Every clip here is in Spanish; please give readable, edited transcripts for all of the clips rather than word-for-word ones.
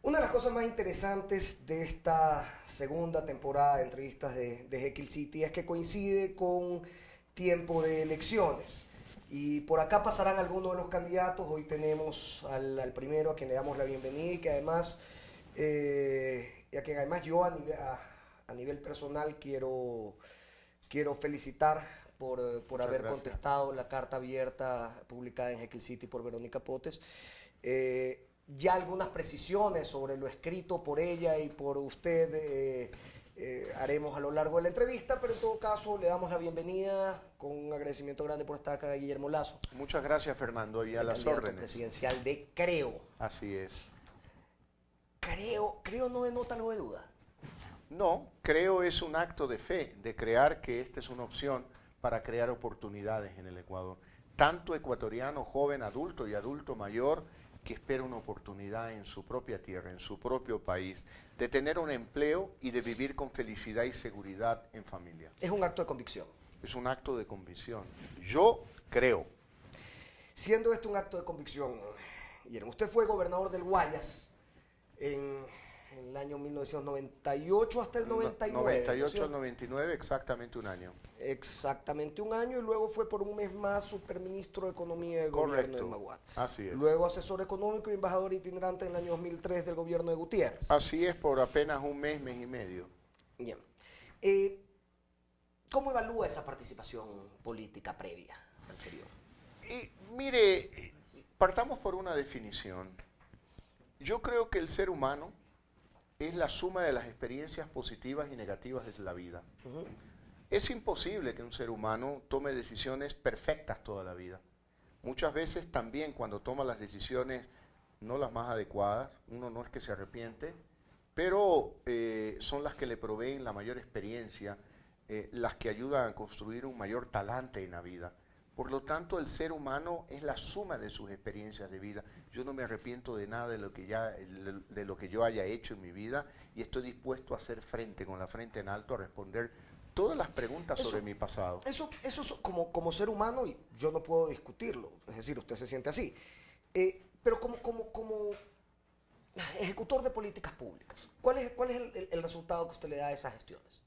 Una de las cosas más interesantes de esta segunda temporada de entrevistas de Jekyll City es que coincide con tiempo de elecciones. Y por acá pasarán algunos de los candidatos. Hoy tenemos al primero, a quien le damos la bienvenida y que además, yo a nivel personal quiero felicitar por haber contestado la carta abierta publicada en Jekyll City por Verónica Potes. Ya algunas precisiones sobre lo escrito por ella y por usted haremos a lo largo de la entrevista, pero en todo caso le damos la bienvenida con un agradecimiento grande por estar acá, Guillermo Lazo. Muchas gracias, Fernando, y a las órdenes. Presidencial de Creo. Así es. Creo no denota algo de duda. No, creo es un acto de fe, de crear que esta es una opción para crear oportunidades en el Ecuador. Tanto ecuatoriano, joven, adulto y adulto mayor, que espera una oportunidad en su propia tierra, en su propio país, de tener un empleo y de vivir con felicidad y seguridad en familia. Es un acto de convicción. Es un acto de convicción. Yo creo. Siendo esto un acto de convicción, Guillermo, usted fue gobernador del Guayas en el año 1998 hasta el 99. 98 al 99, exactamente un año. Exactamente un año, y luego fue por un mes más superministro de Economía del gobierno de Maguad. Así es. Luego asesor económico y embajador itinerante en el año 2003 del gobierno de Gutiérrez. Así es, por apenas un mes, mes y medio. Bien. ¿Cómo evalúa esa participación política previa, anterior? Mire, partamos por una definición. Yo creo que el ser humano es la suma de las experiencias positivas y negativas de la vida. Es imposible que un ser humano tome decisiones perfectas toda la vida. Muchas veces también cuando toma las decisiones no las más adecuadas, uno no es que se arrepiente, pero son las que le proveen la mayor experiencia, las que ayudan a construir un mayor talante en la vida. Por lo tanto, el ser humano es la suma de sus experiencias de vida. Yo no me arrepiento de nada de lo que yo haya hecho en mi vida y estoy dispuesto a hacer frente, con la frente en alto, a responder todas las preguntas sobre mi pasado. Eso como ser humano, y yo no puedo discutirlo, es decir, usted se siente así, pero como ejecutor de políticas públicas, ¿cuál es el resultado que usted le da a esas gestiones?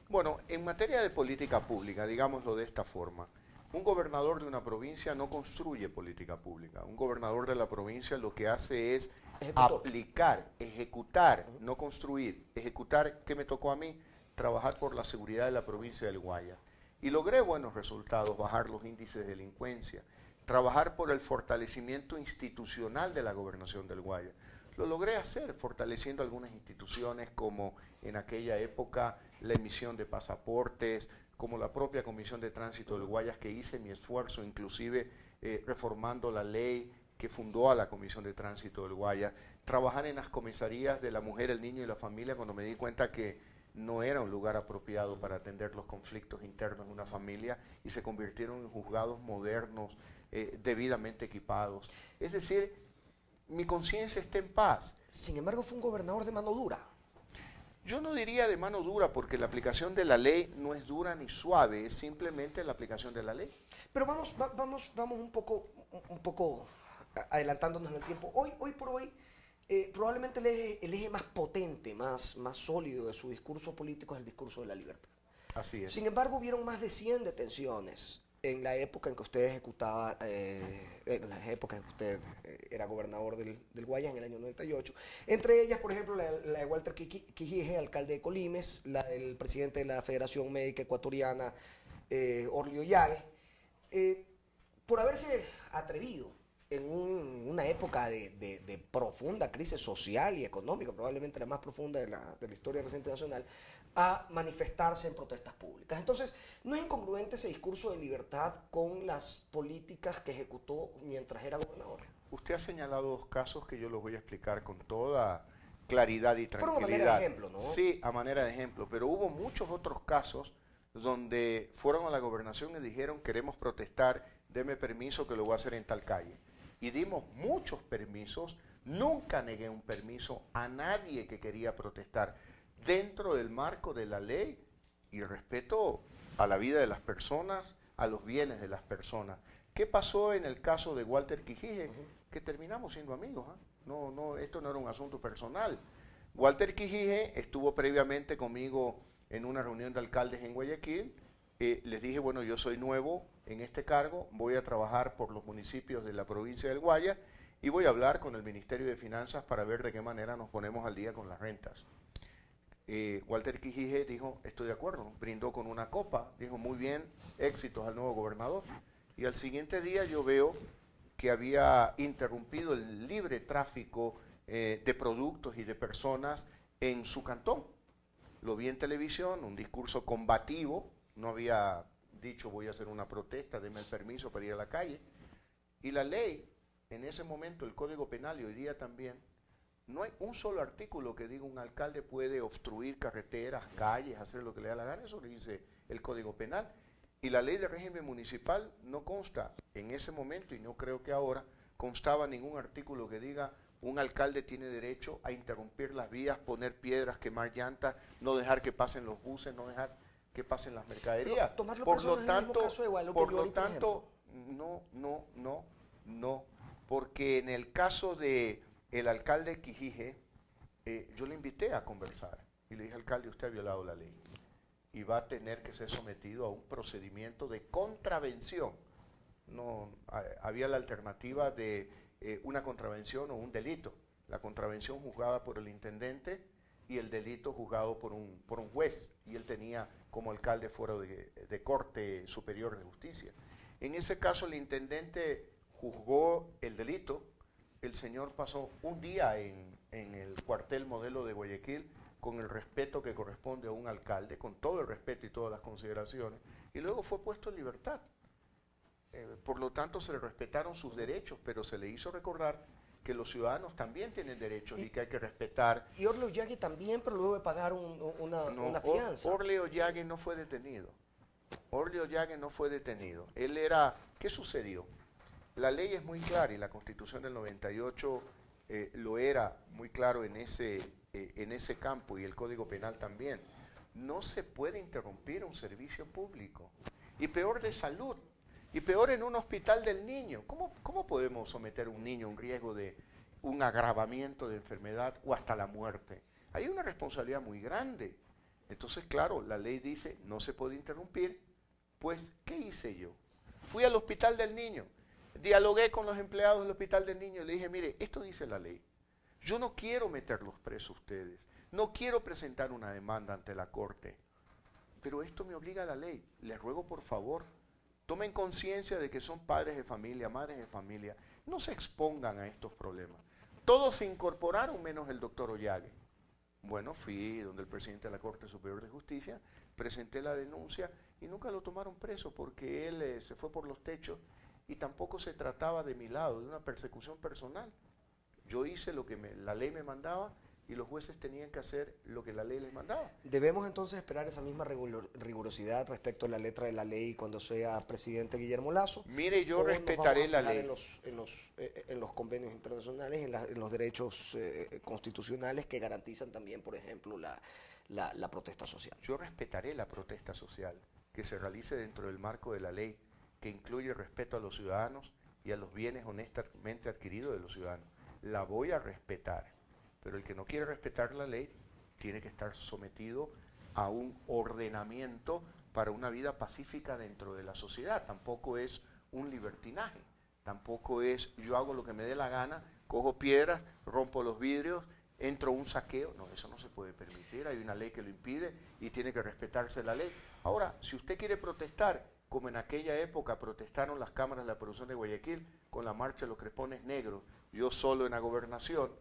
Bueno, en materia de política pública, digámoslo de esta forma, un gobernador de una provincia no construye política pública. Un gobernador de la provincia lo que hace es aplicar, ejecutar, no construir. Ejecutar, ¿qué me tocó a mí? Trabajar por la seguridad de la provincia del Guayas. Y logré buenos resultados, bajar los índices de delincuencia, trabajar por el fortalecimiento institucional de la gobernación del Guayas. Lo logré hacer fortaleciendo algunas instituciones como en aquella época la emisión de pasaportes, como la propia Comisión de Tránsito del Guayas, que hice mi esfuerzo, inclusive reformando la ley que fundó a la Comisión de Tránsito del Guayas, trabajar en las comisarías de la mujer, el niño y la familia cuando me di cuenta que no era un lugar apropiado para atender los conflictos internos de una familia y se convirtieron en juzgados modernos, debidamente equipados. Es decir, mi conciencia está en paz. Sin embargo, fue un gobernador de mano dura. Yo no diría de mano dura porque la aplicación de la ley no es dura ni suave, es simplemente la aplicación de la ley. Pero vamos un poco adelantándonos en el tiempo. Hoy por hoy, probablemente el eje más potente, más sólido de su discurso político es el discurso de la libertad. Así es. Sin embargo, hubieron más de 100 detenciones en la época en que usted ejecutaba, en las épocas en que usted era gobernador del Guayas en el año 98. Entre ellas, por ejemplo, la de Walter Quijije, alcalde de Colimes, la del presidente de la Federación Médica Ecuatoriana, Orlio Llague, por haberse atrevido en una época de profunda crisis social y económica, probablemente la más profunda de la historia reciente nacional, a manifestarse en protestas públicas. Entonces, ¿no es incongruente ese discurso de libertad con las políticas que ejecutó mientras era gobernador? Usted ha señalado dos casos que yo los voy a explicar con toda claridad y tranquilidad. Fueron a manera de ejemplo, ¿no? Sí, a manera de ejemplo, pero hubo muchos otros casos donde fueron a la gobernación y dijeron queremos protestar, deme permiso que lo voy a hacer en tal calle. Y dimos muchos permisos, nunca negué un permiso a nadie que quería protestar dentro del marco de la ley y respeto a la vida de las personas, a los bienes de las personas. ¿Qué pasó en el caso de Walter Quijije? Que terminamos siendo amigos, Esto no era un asunto personal. Walter Quijije estuvo previamente conmigo en una reunión de alcaldes en Guayaquil. Les dije, bueno, yo soy nuevo en este cargo, voy a trabajar por los municipios de la provincia del Guayas y voy a hablar con el Ministerio de Finanzas para ver de qué manera nos ponemos al día con las rentas. Walter Quijije dijo, estoy de acuerdo, brindó con una copa, dijo, muy bien, éxitos al nuevo gobernador. Y al siguiente día yo veo que había interrumpido el libre tráfico de productos y de personas en su cantón. Lo vi en televisión, un discurso combativo, no había dicho voy a hacer una protesta, denme el permiso para ir a la calle. Y la ley, en ese momento, el Código Penal y hoy día también, no hay un solo artículo que diga un alcalde puede obstruir carreteras, calles, hacer lo que le da la gana, eso lo dice el Código Penal. Y la ley de régimen municipal no consta en ese momento, y no creo que ahora, constaba ningún artículo que diga un alcalde tiene derecho a interrumpir las vías, poner piedras, quemar llantas, no dejar que pasen los buses, no dejar que pasen las mercaderías. Por lo tanto, no, porque en el caso de el alcalde Quijije, yo le invité a conversar y le dije, alcalde, usted ha violado la ley y va a tener que ser sometido a un procedimiento de contravención. No, había la alternativa de una contravención o un delito. La contravención juzgada por el intendente y el delito juzgado por un juez. Y él tenía como alcalde fuero de Corte Superior de Justicia. En ese caso el intendente juzgó el delito. El señor pasó un día en el cuartel modelo de Guayaquil con el respeto que corresponde a un alcalde, con todo el respeto y todas las consideraciones, y luego fue puesto en libertad. Por lo tanto, se le respetaron sus derechos, pero se le hizo recordar que los ciudadanos también tienen derechos y que hay que respetar. Y Orly Ollagui también, pero luego de pagar una fianza. Orly Ollagui no fue detenido. Orly Ollagui no fue detenido. Él era... ¿Qué sucedió? La ley es muy clara y la Constitución del 98 lo era muy claro en ese campo y el Código Penal también. No se puede interrumpir un servicio público. Y peor de salud. Y peor en un hospital del niño. ¿Cómo podemos someter a un niño a un riesgo de un agravamiento de enfermedad o hasta la muerte? Hay una responsabilidad muy grande. Entonces, claro, la ley dice no se puede interrumpir. Pues, ¿qué hice yo? Fui al hospital del niño, dialogué con los empleados del hospital del niño y le dije, mire, esto dice la ley. Yo no quiero meterlos presos a ustedes. No quiero presentar una demanda ante la corte. Pero esto me obliga a la ley. Les ruego, por favor, tomen conciencia de que son padres de familia, madres de familia. No se expongan a estos problemas. Todos se incorporaron menos el doctor Ollagui. Bueno, fui donde el presidente de la Corte Superior de Justicia, presenté la denuncia y nunca lo tomaron preso porque él se fue por los techos y tampoco se trataba de mi lado, de una persecución personal. Yo hice lo que la ley me mandaba y los jueces tenían que hacer lo que la ley les mandaba. ¿Debemos entonces esperar esa misma rigurosidad respecto a la letra de la ley cuando sea presidente Guillermo Lasso? Mire, yo respetaré la ley. En los convenios internacionales, en los derechos constitucionales que garantizan también, por ejemplo, la protesta social. Yo respetaré la protesta social que se realice dentro del marco de la ley, que incluye el respeto a los ciudadanos y a los bienes honestamente adquiridos de los ciudadanos. La voy a respetar. Pero el que no quiere respetar la ley tiene que estar sometido a un ordenamiento para una vida pacífica dentro de la sociedad. Tampoco es un libertinaje, tampoco es yo hago lo que me dé la gana, cojo piedras, rompo los vidrios, entro a un saqueo. No, eso no se puede permitir, hay una ley que lo impide y tiene que respetarse la ley. Ahora, si usted quiere protestar, como en aquella época protestaron las cámaras de la producción de Guayaquil con la marcha de los Crespones Negros, yo solo en la gobernación,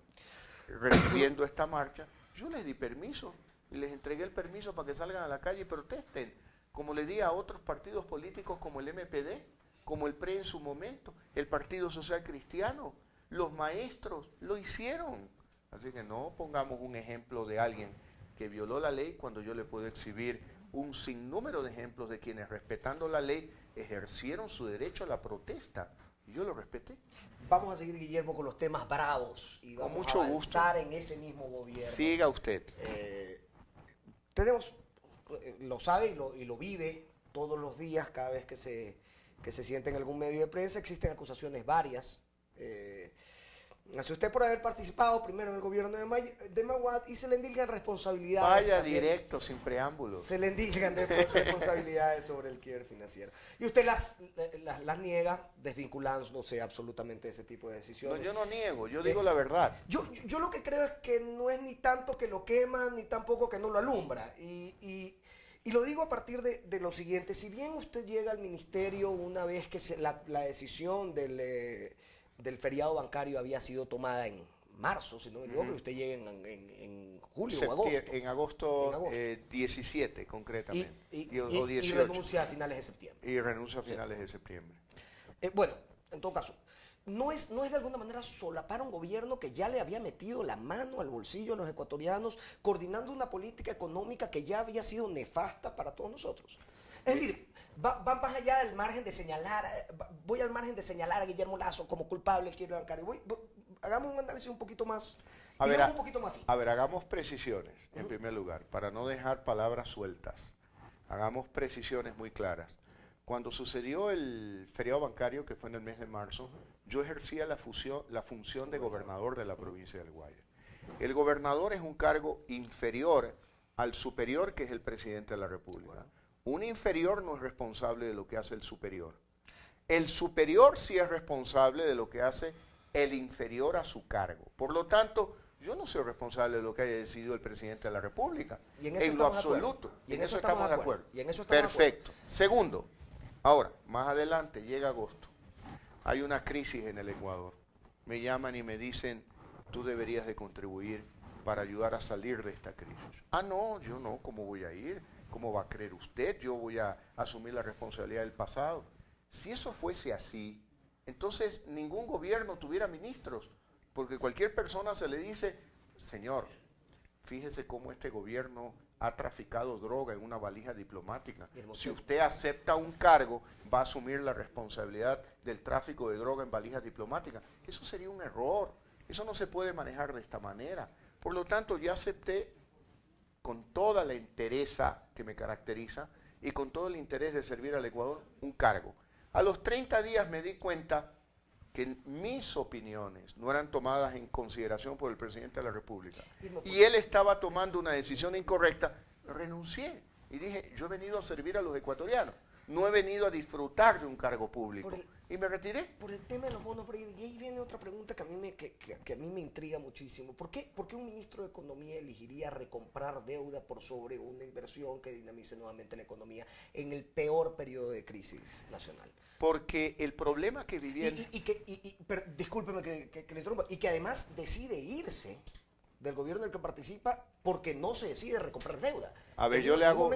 recibiendo esta marcha, yo les di permiso y les entregué el permiso para que salgan a la calle y protesten, como le di a otros partidos políticos como el MPD, como el PRE en su momento, el Partido Social Cristiano, los maestros lo hicieron. Así que no pongamos un ejemplo de alguien que violó la ley cuando yo le puedo exhibir un sinnúmero de ejemplos de quienes respetando la ley ejercieron su derecho a la protesta. Y yo lo respeté. Vamos a seguir, Guillermo, con los temas bravos y vamos mucho a avanzar gusto. En ese mismo gobierno. Siga usted. Tenemos, lo sabe y lo vive todos los días, cada vez que se siente en algún medio de prensa, existen acusaciones varias Nació usted por haber participado primero en el gobierno de Maguad y se le endilgan responsabilidades. Vaya también. directo, sin preámbulos. Se le endilgan responsabilidades sobre el quiebre financiero. Y usted las niega desvinculándose absolutamente de ese tipo de decisiones. No, yo no niego, yo digo la verdad. Yo lo que creo es que no es ni tanto que lo quema, ni tampoco que no lo alumbra. Y lo digo a partir de lo siguiente. Si bien usted llega al ministerio una vez que la decisión del feriado bancario había sido tomada en marzo, si no me equivoco, y usted llega en julio o agosto. En agosto 17, concretamente. O 18. Y renuncia a finales de septiembre. Y renuncia a finales de septiembre. Bueno, en todo caso, no es de alguna manera solapar a un gobierno que ya le había metido la mano al bolsillo a los ecuatorianos, coordinando una política económica que ya había sido nefasta para todos nosotros. Es decir, va más allá del margen de señalar, voy al margen de señalar a Guillermo Lasso como culpable del quiebre bancario. Hagamos un análisis un poquito más, un poquito más fino. A ver, hagamos precisiones, en primer lugar, para no dejar palabras sueltas. Hagamos precisiones muy claras. Cuando sucedió el feriado bancario, que fue en el mes de marzo, yo ejercía la función de gobernador de la provincia del Guayas. El gobernador es un cargo inferior al superior, que es el presidente de la República. Un inferior no es responsable de lo que hace el superior. El superior sí es responsable de lo que hace el inferior a su cargo. Por lo tanto, yo no soy responsable de lo que haya decidido el presidente de la República. Y en eso en lo absoluto. Y en eso estamos de acuerdo. Perfecto. Segundo, ahora, más adelante, llega agosto. Hay una crisis en el Ecuador. Me llaman y me dicen, tú deberías de contribuir para ayudar a salir de esta crisis. Ah, no, yo no, ¿cómo voy a ir? ¿Cómo va a creer usted? Yo voy a asumir la responsabilidad del pasado. Si eso fuese así, entonces ningún gobierno tuviera ministros, porque cualquier persona se le dice, señor, fíjese cómo este gobierno ha traficado droga en una valija diplomática. Si usted acepta un cargo, va a asumir la responsabilidad del tráfico de droga en valijas diplomáticas. Eso sería un error. Eso no se puede manejar de esta manera. Por lo tanto, yo acepté con toda la entereza que me caracteriza y con todo el interés de servir al Ecuador, un cargo. A los 30 días me di cuenta que mis opiniones no eran tomadas en consideración por el presidente de la República. Y él estaba tomando una decisión incorrecta. Renuncié y dije, yo he venido a servir a los ecuatorianos. No he venido a disfrutar de un cargo público. Y me retiré. Por el tema de los bonos, y ahí viene otra pregunta que a mí me intriga muchísimo. ¿Por qué un ministro de Economía elegiría recomprar deuda por sobre una inversión que dinamice nuevamente la economía en el peor periodo de crisis nacional? Porque el problema que vivía... Discúlpeme que le interrumpa, y que además decide irse del gobierno del que participa porque no se decide recomprar deuda. A ver, yo le hago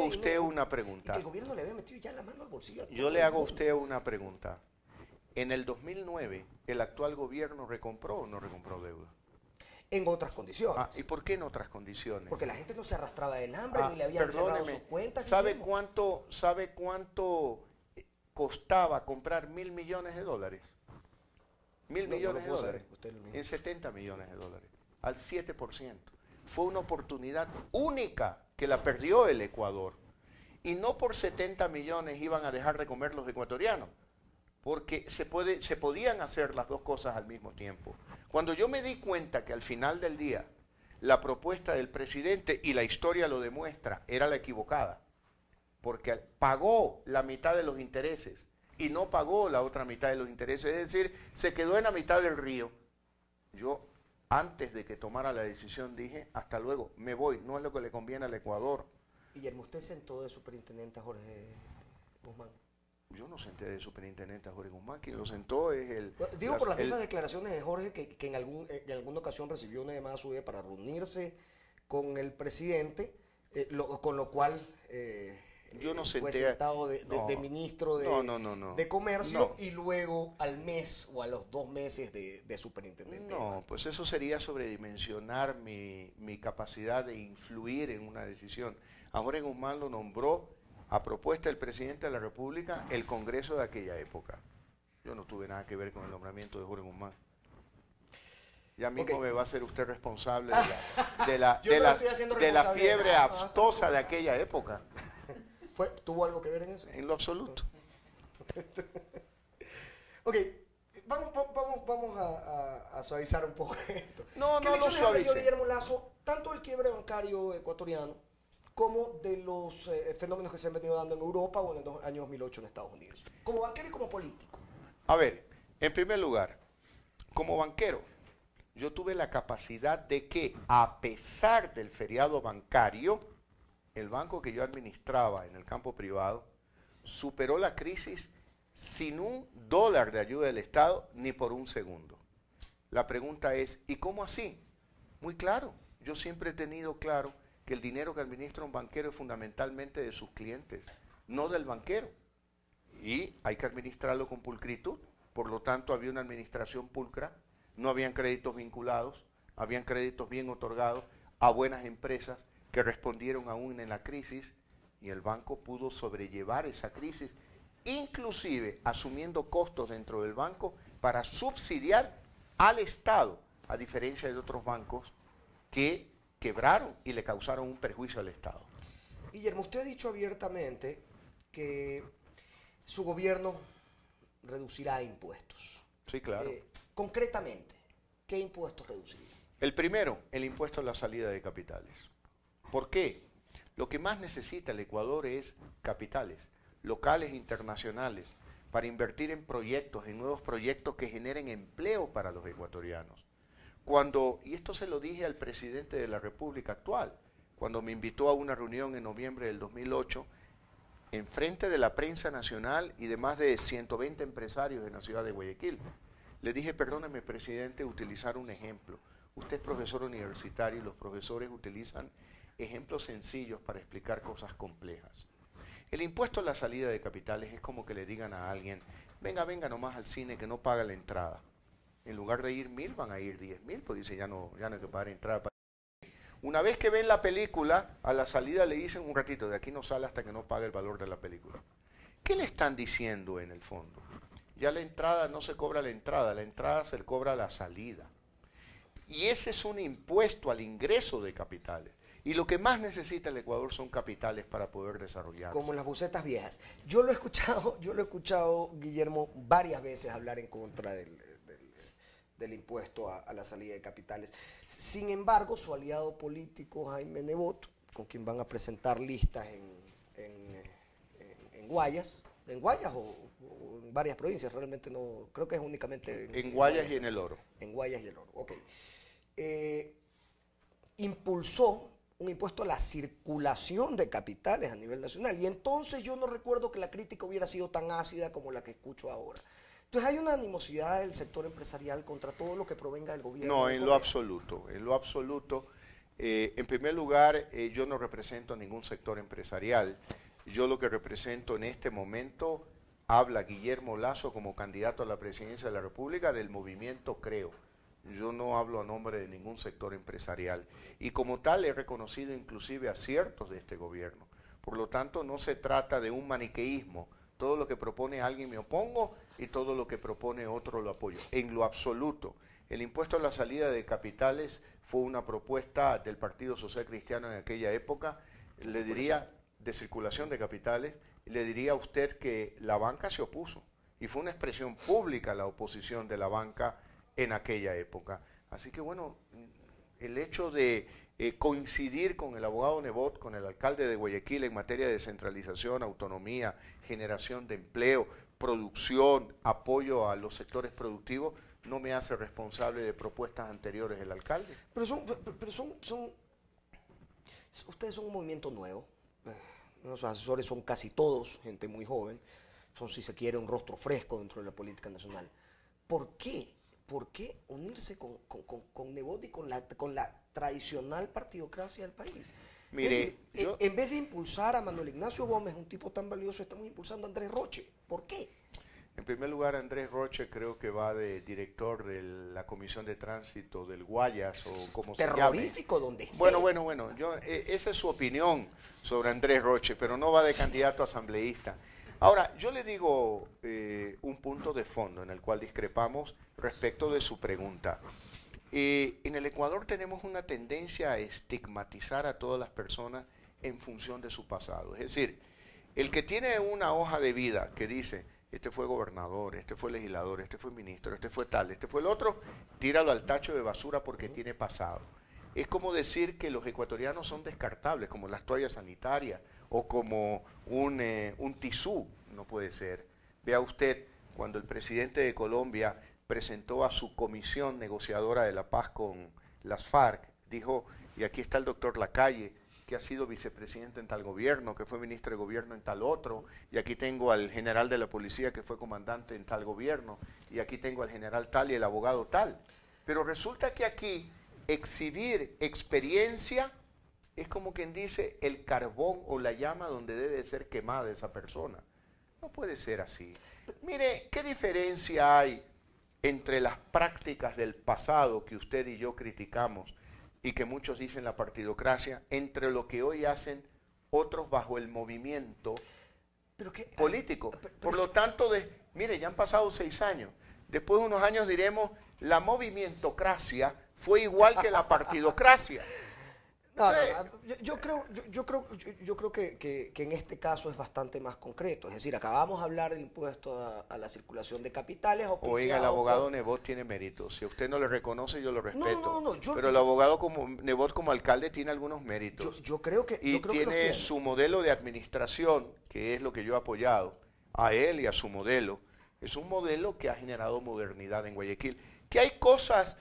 a usted una pregunta. Y que el gobierno le había metido ya la mano al bolsillo. Yo le hago a usted una pregunta. En el 2009, ¿el actual gobierno recompró o no recompró deuda? En otras condiciones. ¿Y por qué en otras condiciones? Porque la gente no se arrastraba del hambre, ni le habían cerrado sus cuentas. ¿Sabe cuánto costaba comprar $1.000 millones? $1.000 millones de dólares. En 70 millones de dólares. Al 7%. Fue una oportunidad única que la perdió el Ecuador. Y no por 70 millones iban a dejar de comer los ecuatorianos, porque se podían hacer las dos cosas al mismo tiempo. Cuando yo me di cuenta que al final del día la propuesta del presidente, y la historia lo demuestra, era la equivocada, porque pagó la mitad de los intereses y no pagó la otra mitad de los intereses, es decir, se quedó en la mitad del río. Yo, antes de que tomara la decisión, dije, hasta luego, me voy, no es lo que le conviene al Ecuador. Guillermo, ¿usted sentó de superintendente a Jorge Guzmán? Yo no senté de superintendente a Jorge Guzmán, quien lo sentó es el... Digo por las mismas declaraciones de Jorge, que en alguna ocasión recibió una llamada suya para reunirse con el presidente, con lo cual... yo no senté, fue sentado de ministro de Comercio y luego al mes o a los 2 meses de superintendente. No, pues eso sería sobredimensionar mi capacidad de influir en una decisión. A Jorge Guzmán lo nombró a propuesta del presidente de la República el Congreso de aquella época. Yo no tuve nada que ver con el nombramiento de Jorge Guzmán. Ya mismo me va a ser usted responsable de la fiebre abstosa de aquella época. ¿Tuvo algo que ver en eso? En lo absoluto. Ok, vamos a suavizar un poco esto. No, ¿Qué no lo lecciones aprendió suavice. Guillermo Lasso, tanto del quiebre bancario ecuatoriano como de los fenómenos que se han venido dando en Europa o en el año 2008 en Estados Unidos? Como banquero y como político. A ver, en primer lugar, como banquero, yo tuve la capacidad de que, a pesar del feriado bancario, el banco que yo administraba en el campo privado superó la crisis sin $1 de ayuda del Estado ni por un segundo. La pregunta es, ¿y cómo así? Muy claro, yo siempre he tenido claro que el dinero que administra un banquero es fundamentalmente de sus clientes, no del banquero. Y hay que administrarlo con pulcritud, por lo tanto había una administración pulcra, no habían créditos vinculados, habían créditos bien otorgados a buenas empresas que respondieron aún en la crisis y el banco pudo sobrellevar esa crisis, inclusive asumiendo costos dentro del banco para subsidiar al Estado, a diferencia de otros bancos que quebraron y le causaron un perjuicio al Estado. Guillermo, usted ha dicho abiertamente que su gobierno reducirá impuestos. Sí, claro. Concretamente, ¿qué impuestos reduciría? El primero, el impuesto a la salida de capitales. ¿Por qué? Lo que más necesita el Ecuador es capitales, locales e internacionales, para invertir en proyectos, en nuevos proyectos que generen empleo para los ecuatorianos. Y esto se lo dije al presidente de la República actual, cuando me invitó a una reunión en noviembre del 2008, en frente de la prensa nacional y de más de 120 empresarios en la ciudad de Guayaquil. Le dije, perdóneme, presidente, utilizar un ejemplo. Usted es profesor universitario y los profesores utilizan ejemplos sencillos para explicar cosas complejas. El impuesto a la salida de capitales es como que le digan a alguien, venga nomás al cine que no paga la entrada. En lugar de ir 1.000 van a ir 10.000, porque dice ya no hay que pagar entrada. Una vez que ven la película, a la salida le dicen un ratito, de aquí no sale hasta que no pague el valor de la película. ¿Qué le están diciendo en el fondo? Ya la entrada no se cobra la entrada se cobra la salida. Y ese es un impuesto al ingreso de capitales. Y lo que más necesita el Ecuador son capitales para poder desarrollarse. Como las bucetas viejas. Yo lo he escuchado, Guillermo, varias veces hablar en contra del impuesto a la salida de capitales. Sin embargo, su aliado político, Jaime Nebot, con quien van a presentar listas en Guayas, o en varias provincias, realmente no, creo que es únicamente en Guayas y en El Oro. En Guayas y El Oro, ok. Impulsó un impuesto a la circulación de capitales a nivel nacional. Y entonces yo no recuerdo que la crítica hubiera sido tan ácida como la que escucho ahora. Entonces hay una animosidad del sector empresarial contra todo lo que provenga del gobierno. No, en lo absoluto. En primer lugar, yo no represento a ningún sector empresarial. Yo lo que represento en este momento, habla Guillermo Lasso como candidato a la presidencia de la República del movimiento Creo. Yo no hablo a nombre de ningún sector empresarial. Y como tal he reconocido inclusive aciertos de este gobierno. Por lo tanto, no se trata de un maniqueísmo. Todo lo que propone alguien me opongo y todo lo que propone otro lo apoyo. En lo absoluto. El impuesto a la salida de capitales fue una propuesta del Partido Social Cristiano en aquella época. Le diría de circulación de capitales. Le diría a usted que la banca se opuso. Y fue una expresión pública la oposición de la banca en aquella época. Así que bueno, el hecho de coincidir con el abogado Nebot, con el alcalde de Guayaquil en materia de descentralización, autonomía, generación de empleo, producción, apoyo a los sectores productivos, no me hace responsable de propuestas anteriores del alcalde. Pero ustedes son un movimiento nuevo. Los asesores son casi todos gente muy joven. Son, si se quiere, un rostro fresco dentro de la política nacional. ¿Por qué? ¿Por qué unirse con Nebot y con la tradicional partidocracia del país? Mire, es decir, en vez de impulsar a Manuel Ignacio Gómez, un tipo tan valioso, estamos impulsando a Andrés Roche. ¿Por qué? En primer lugar, Andrés Roche creo que va de director de la Comisión de Tránsito del Guayas o como se llame. Terrorífico donde esté. Bueno, esa es su opinión sobre Andrés Roche, pero no va de candidato asambleísta. Ahora, yo le digo un punto de fondo en el cual discrepamos respecto de su pregunta. En el Ecuador tenemos una tendencia a estigmatizar a todas las personas en función de su pasado. Es decir, el que tiene una hoja de vida que dice, este fue gobernador, este fue legislador, este fue ministro, este fue tal, este fue el otro, tíralo al tacho de basura porque tiene pasado. Es como decir que los ecuatorianos son descartables, como las toallas sanitarias o como un tisú, no puede ser. Vea usted, cuando el presidente de Colombia presentó a su comisión negociadora de la paz con las FARC, dijo, y aquí está el doctor Lacalle, que ha sido vicepresidente en tal gobierno, que fue ministro de gobierno en tal otro, y aquí tengo al general de la policía que fue comandante en tal gobierno, y aquí tengo al general tal y el abogado tal. Pero resulta que aquí exhibir experiencia es como quien dice el carbón o la llama donde debe ser quemada esa persona. No puede ser así. Mire, ¿qué diferencia hay entre las prácticas del pasado que usted y yo criticamos y que muchos dicen la partidocracia, entre lo que hoy hacen otros bajo el movimiento político? Por lo tanto, mire, ya han pasado 6 años. Después de unos años diremos, la movimentocracia fue igual que la partidocracia. No, yo creo que en este caso es bastante más concreto. Es decir, acabamos de hablar del impuesto a la circulación de capitales. Oiga, el abogado Nebot tiene méritos. Si a usted no le reconoce, yo lo respeto. No, pero el abogado Nebot como alcalde tiene algunos méritos. Yo creo que y tiene su modelo de administración, que es lo que yo he apoyado, a él y a su modelo. Es un modelo que ha generado modernidad en Guayaquil. Que hay cosas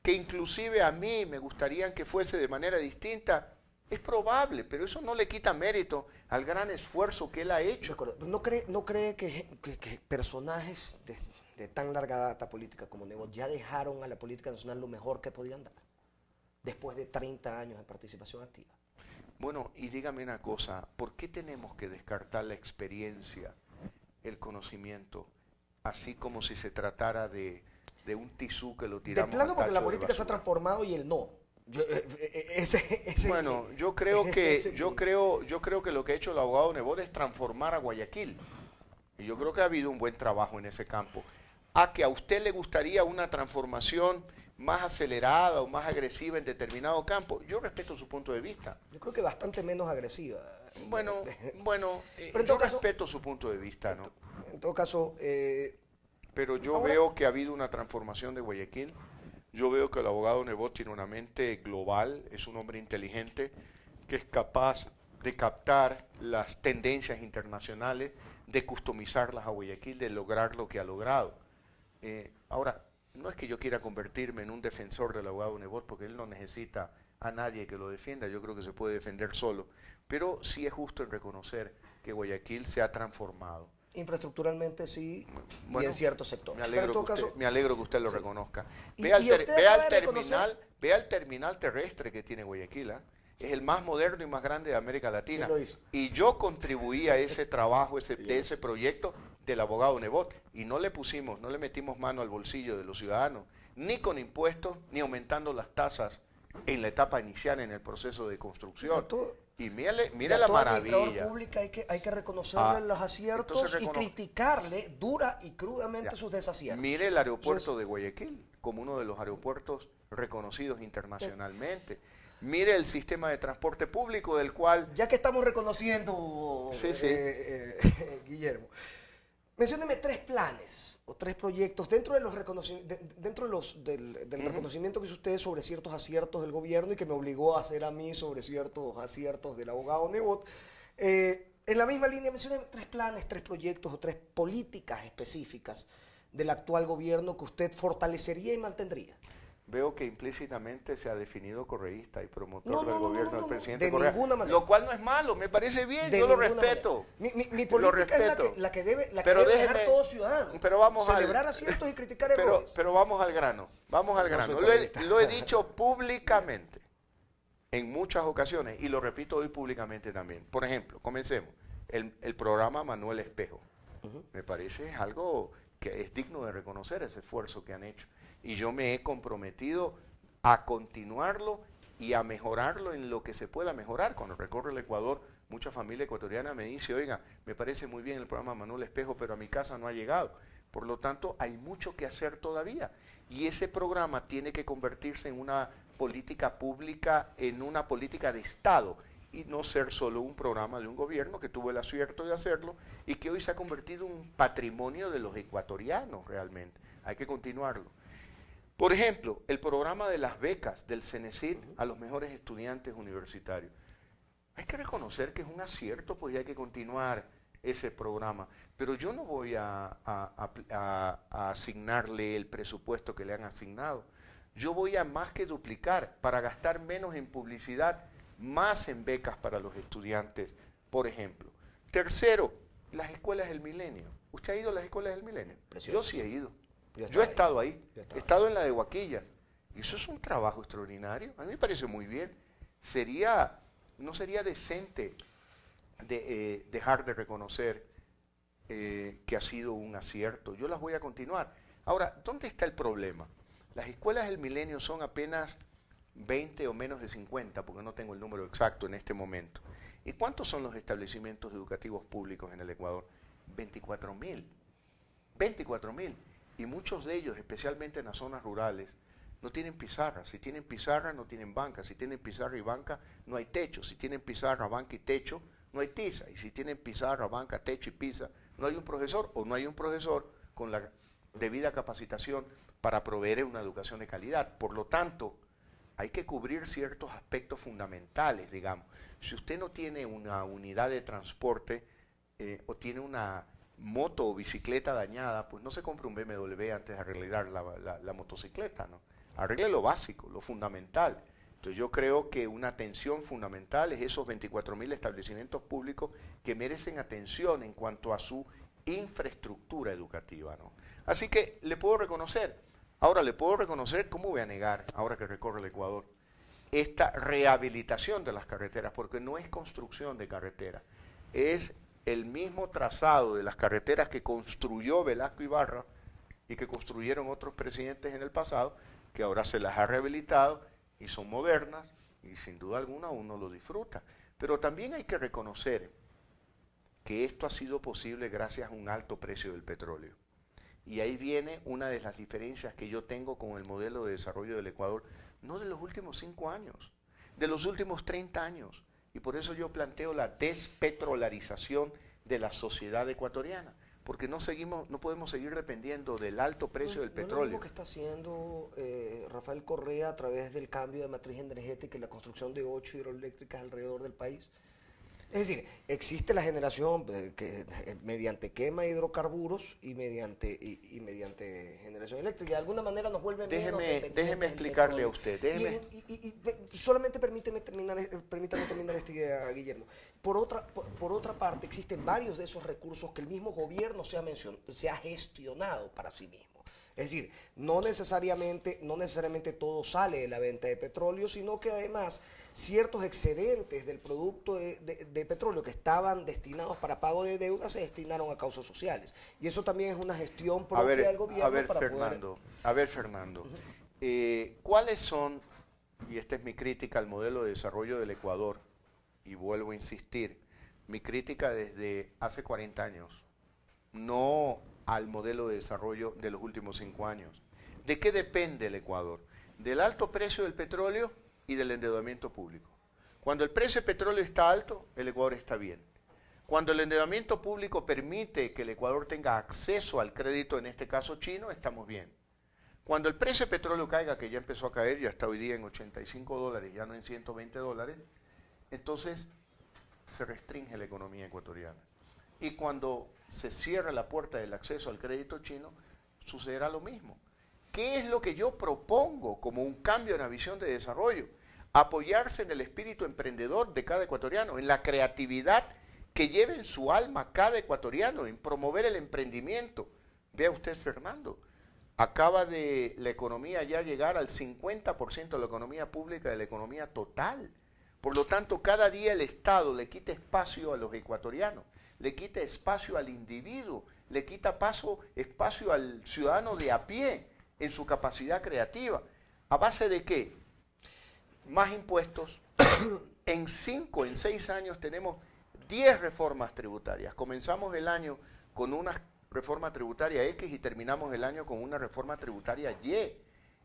que inclusive a mí me gustaría que fuese de manera distinta, es probable, pero eso no le quita mérito al gran esfuerzo que él ha hecho. ¿No cree que personajes de tan larga data política como Nebot ya dejaron a la política nacional lo mejor que podían dar, después de 30 años de participación activa? Bueno, y dígame una cosa, ¿por qué tenemos que descartar la experiencia, el conocimiento, así como si se tratara de un tisú que lo tiramos? De plano, porque la política se ha transformado y el no. Bueno, yo creo que lo que ha hecho el abogado Nebot es transformar a Guayaquil. Y yo creo que ha habido un buen trabajo en ese campo. A que a usted le gustaría una transformación más acelerada o más agresiva en determinado campo, yo respeto su punto de vista. Yo creo que bastante menos agresiva. Bueno, pero yo respeto su punto de vista, ¿no? En todo caso, pero yo veo que ha habido una transformación de Guayaquil. Yo veo que el abogado Nebot tiene una mente global, es un hombre inteligente que es capaz de captar las tendencias internacionales, de customizarlas a Guayaquil, de lograr lo que ha logrado. Ahora, no es que yo quiera convertirme en un defensor del abogado Nebot, porque él no necesita a nadie que lo defienda, yo creo que se puede defender solo, pero sí es justo en reconocer que Guayaquil se ha transformado. Infraestructuralmente sí, bueno, y en ciertos sectores. Me alegro que usted lo reconozca. Vea el terminal terrestre que tiene Guayaquil, ¿eh? Es el más moderno y más grande de América Latina. Y yo contribuí a ese trabajo, de ese proyecto del abogado Nebot. Y no le metimos mano al bolsillo de los ciudadanos, ni con impuestos, ni aumentando las tasas en la etapa inicial en el proceso de construcción. Y mira la maravilla. Pública hay que reconocerle los aciertos y criticarle dura y crudamente sus desaciertos. Mire el aeropuerto de Guayaquil como uno de los aeropuertos reconocidos internacionalmente. Mire el sistema de transporte público del cual... Ya que estamos reconociendo, Guillermo, mencióneme 3 planes o 3 proyectos dentro de los del reconocimiento que hizo usted sobre ciertos aciertos del gobierno y que me obligó a hacer a mí sobre ciertos aciertos del abogado Nebot. En la misma línea, mencióneme 3 planes, 3 proyectos o 3 políticas específicas del actual gobierno que usted fortalecería y mantendría. Veo que implícitamente se ha definido correísta y promotor del gobierno del presidente de Correa, ninguna manera. lo cual no es malo, me parece bien, yo lo respeto. Mi política es la que debe dejar todo ciudadano, celebrar aciertos y criticar errores. Pero vamos al grano, lo he dicho públicamente en muchas ocasiones y lo repito hoy públicamente también. Por ejemplo, comencemos, el programa Manuel Espejo, me parece algo que es digno de reconocer ese esfuerzo que han hecho. Y yo me he comprometido a continuarlo y a mejorarlo en lo que se pueda mejorar. Cuando recorro el Ecuador, mucha familia ecuatoriana me dice, oiga, me parece muy bien el programa Manuel Espejo, pero a mi casa no ha llegado. Por lo tanto, hay mucho que hacer todavía. Y ese programa tiene que convertirse en una política pública, en una política de Estado, y no ser solo un programa de un gobierno que tuvo el acierto de hacerlo y que hoy se ha convertido en un patrimonio de los ecuatorianos realmente. Hay que continuarlo. Por ejemplo, el programa de las becas del CENESID a los mejores estudiantes universitarios. Hay que reconocer que es un acierto, pues hay que continuar ese programa. Pero yo no voy a asignarle el presupuesto que le han asignado. Yo voy a más que duplicar para gastar menos en publicidad, más en becas para los estudiantes, por ejemplo. Tercero, las escuelas del milenio. ¿Usted ha ido a las escuelas del milenio? Precioso. Yo sí he ido. Yo he estado ahí. He estado en la de Huaquillas. Y eso es un trabajo extraordinario. A mí me parece muy bien. No sería decente dejar de reconocer que ha sido un acierto. Yo las voy a continuar. Ahora, ¿dónde está el problema? Las escuelas del milenio son apenas 20 o menos de 50, porque no tengo el número exacto en este momento. ¿Y cuántos son los establecimientos educativos públicos en el Ecuador? 24.000. 24.000. Y muchos de ellos, especialmente en las zonas rurales, no tienen pizarra. Si tienen pizarra, no tienen banca. Si tienen pizarra y banca, no hay techo. Si tienen pizarra, banca y techo, no hay tiza. Y si tienen pizarra, banca, techo y pizza, no hay un profesor o no hay un profesor con la debida capacitación para proveer una educación de calidad. Por lo tanto, hay que cubrir ciertos aspectos fundamentales, digamos. Si usted no tiene una unidad de transporte o tiene una moto o bicicleta dañada, pues no se compre un BMW antes de arreglar la motocicleta, ¿no? Arregle lo básico, lo fundamental. Entonces yo creo que una atención fundamental es esos 24.000 establecimientos públicos que merecen atención en cuanto a su infraestructura educativa, ¿no? Así que le puedo reconocer. Ahora le puedo reconocer, ¿cómo voy a negar, ahora que recorre el Ecuador, esta rehabilitación de las carreteras? Porque no es construcción de carreteras, es el mismo trazado de las carreteras que construyó Velasco Ibarra y que construyeron otros presidentes en el pasado, que ahora se las ha rehabilitado y son modernas y sin duda alguna uno lo disfruta. Pero también hay que reconocer que esto ha sido posible gracias a un alto precio del petróleo. Y ahí viene una de las diferencias que yo tengo con el modelo de desarrollo del Ecuador, no de los últimos 5 años, de los últimos 30 años. Y por eso yo planteo la despetrolarización de la sociedad ecuatoriana, porque no podemos seguir dependiendo del alto precio del petróleo. No es lo mismo que está haciendo Rafael Correa a través del cambio de matriz energética y la construcción de 8 hidroeléctricas alrededor del país. Es decir, existe la generación mediante quema de hidrocarburos y mediante generación eléctrica. De alguna manera nos vuelve menos dependientes. Déjeme explicarle a usted. Solamente permítame terminar esta idea, Guillermo. Por otra parte, existen varios de esos recursos que el mismo gobierno se ha gestionado para sí mismo. Es decir, no necesariamente todo sale de la venta de petróleo, sino que además ciertos excedentes del producto de petróleo que estaban destinados para pago de deuda se destinaron a causas sociales. Y eso también es una gestión propia del gobierno. A ver, Fernando, ¿cuáles son, y esta es mi crítica al modelo de desarrollo del Ecuador, y vuelvo a insistir, mi crítica desde hace 40 años, no al modelo de desarrollo de los últimos 5 años. ¿De qué depende el Ecuador? Del alto precio del petróleo y del endeudamiento público. Cuando el precio del petróleo está alto, el Ecuador está bien. Cuando el endeudamiento público permite que el Ecuador tenga acceso al crédito, en este caso chino, estamos bien. Cuando el precio del petróleo caiga, que ya empezó a caer, ya está hoy día en $85, ya no en $120, entonces se restringe la economía ecuatoriana. Y cuando se cierra la puerta del acceso al crédito chino, sucederá lo mismo. ¿Qué es lo que yo propongo como un cambio en la visión de desarrollo? Apoyarse en el espíritu emprendedor de cada ecuatoriano, en la creatividad que lleve en su alma cada ecuatoriano, en promover el emprendimiento. Vea usted, Fernando, acaba de la economía ya llegar al 50% de la economía pública de la economía total. Por lo tanto, cada día el Estado le quita espacio a los ecuatorianos, le quita espacio al individuo, le quita espacio al ciudadano de a pie en su capacidad creativa. ¿A base de qué? Más impuestos. En 6 años tenemos 10 reformas tributarias. Comenzamos el año con una reforma tributaria X y terminamos el año con una reforma tributaria Y.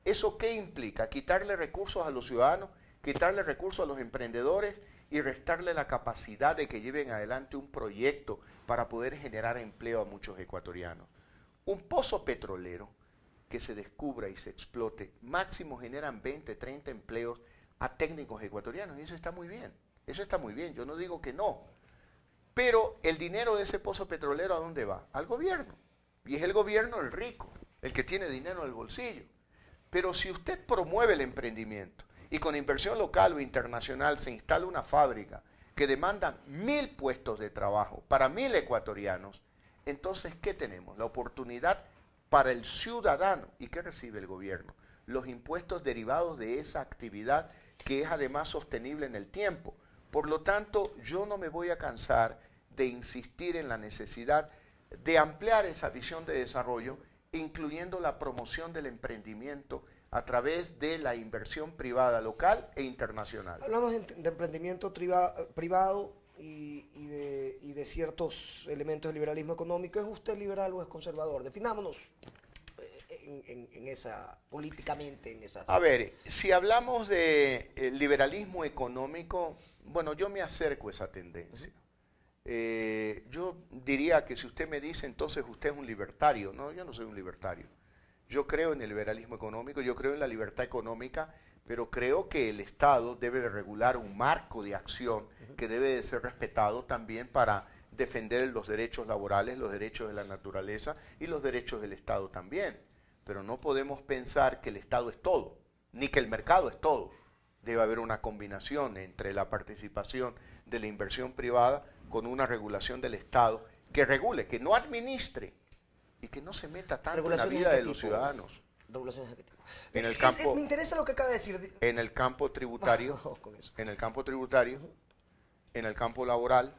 ¿Eso qué implica? Quitarle recursos a los ciudadanos quitarle recursos a los emprendedores y restarle la capacidad de que lleven adelante un proyecto para poder generar empleo a muchos ecuatorianos. Un pozo petrolero que se descubra y se explote, máximo generan 20, 30 empleos a técnicos ecuatorianos, y eso está muy bien. Eso está muy bien, yo no digo que no. Pero el dinero de ese pozo petrolero, ¿a dónde va? Al gobierno. Y es el gobierno el rico, el que tiene dinero en el bolsillo. Pero si usted promueve el emprendimiento y con inversión local o internacional se instala una fábrica que demanda 1000 puestos de trabajo para 1000 ecuatorianos, entonces, ¿qué tenemos? La oportunidad para el ciudadano. ¿Y qué recibe el gobierno? Los impuestos derivados de esa actividad que es además sostenible en el tiempo. Por lo tanto, yo no me voy a cansar de insistir en la necesidad de ampliar esa visión de desarrollo, incluyendo la promoción del emprendimiento a través de la inversión privada local e internacional. Hablamos de emprendimiento privado y de ciertos elementos del liberalismo económico. ¿Es usted liberal o es conservador? Definámonos en esa, políticamente en esa. A ver, si hablamos de liberalismo económico, bueno, yo me acerco a esa tendencia. Yo diría que si usted me dice, entonces usted es un libertario. No, yo no soy un libertario. Yo creo en el liberalismo económico, yo creo en la libertad económica, pero creo que el Estado debe de regular un marco de acción que debe de ser respetado también para defender los derechos laborales, los derechos de la naturaleza y los derechos del Estado también. Pero no podemos pensar que el Estado es todo, ni que el mercado es todo. Debe haber una combinación entre la participación de la inversión privada con una regulación del Estado que regule, que no administre y que no se meta tanto en la vida de los ciudadanos. Regulaciones de qué tipo. En el campo, me interesa lo que acaba de decir. En el campo tributario, en el campo tributario, en el campo laboral,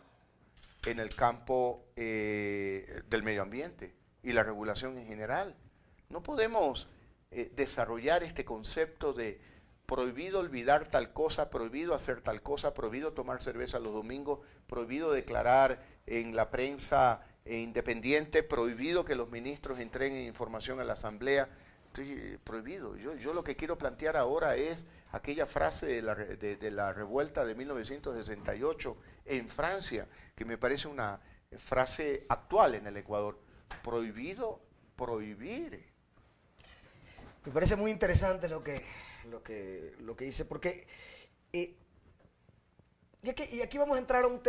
en el campo del medio ambiente y la regulación en general. No podemos desarrollar este concepto de prohibido olvidar tal cosa, prohibido hacer tal cosa, prohibido tomar cerveza los domingos, prohibido declarar en la prensa independiente, prohibido que los ministros entreguen información a la Asamblea. Prohibido. Yo lo que quiero plantear ahora es aquella frase de la revuelta de 1968 en Francia, que me parece una frase actual en el Ecuador. Prohibido prohibir. Me parece muy interesante lo que dice, porque y aquí vamos a entrar a un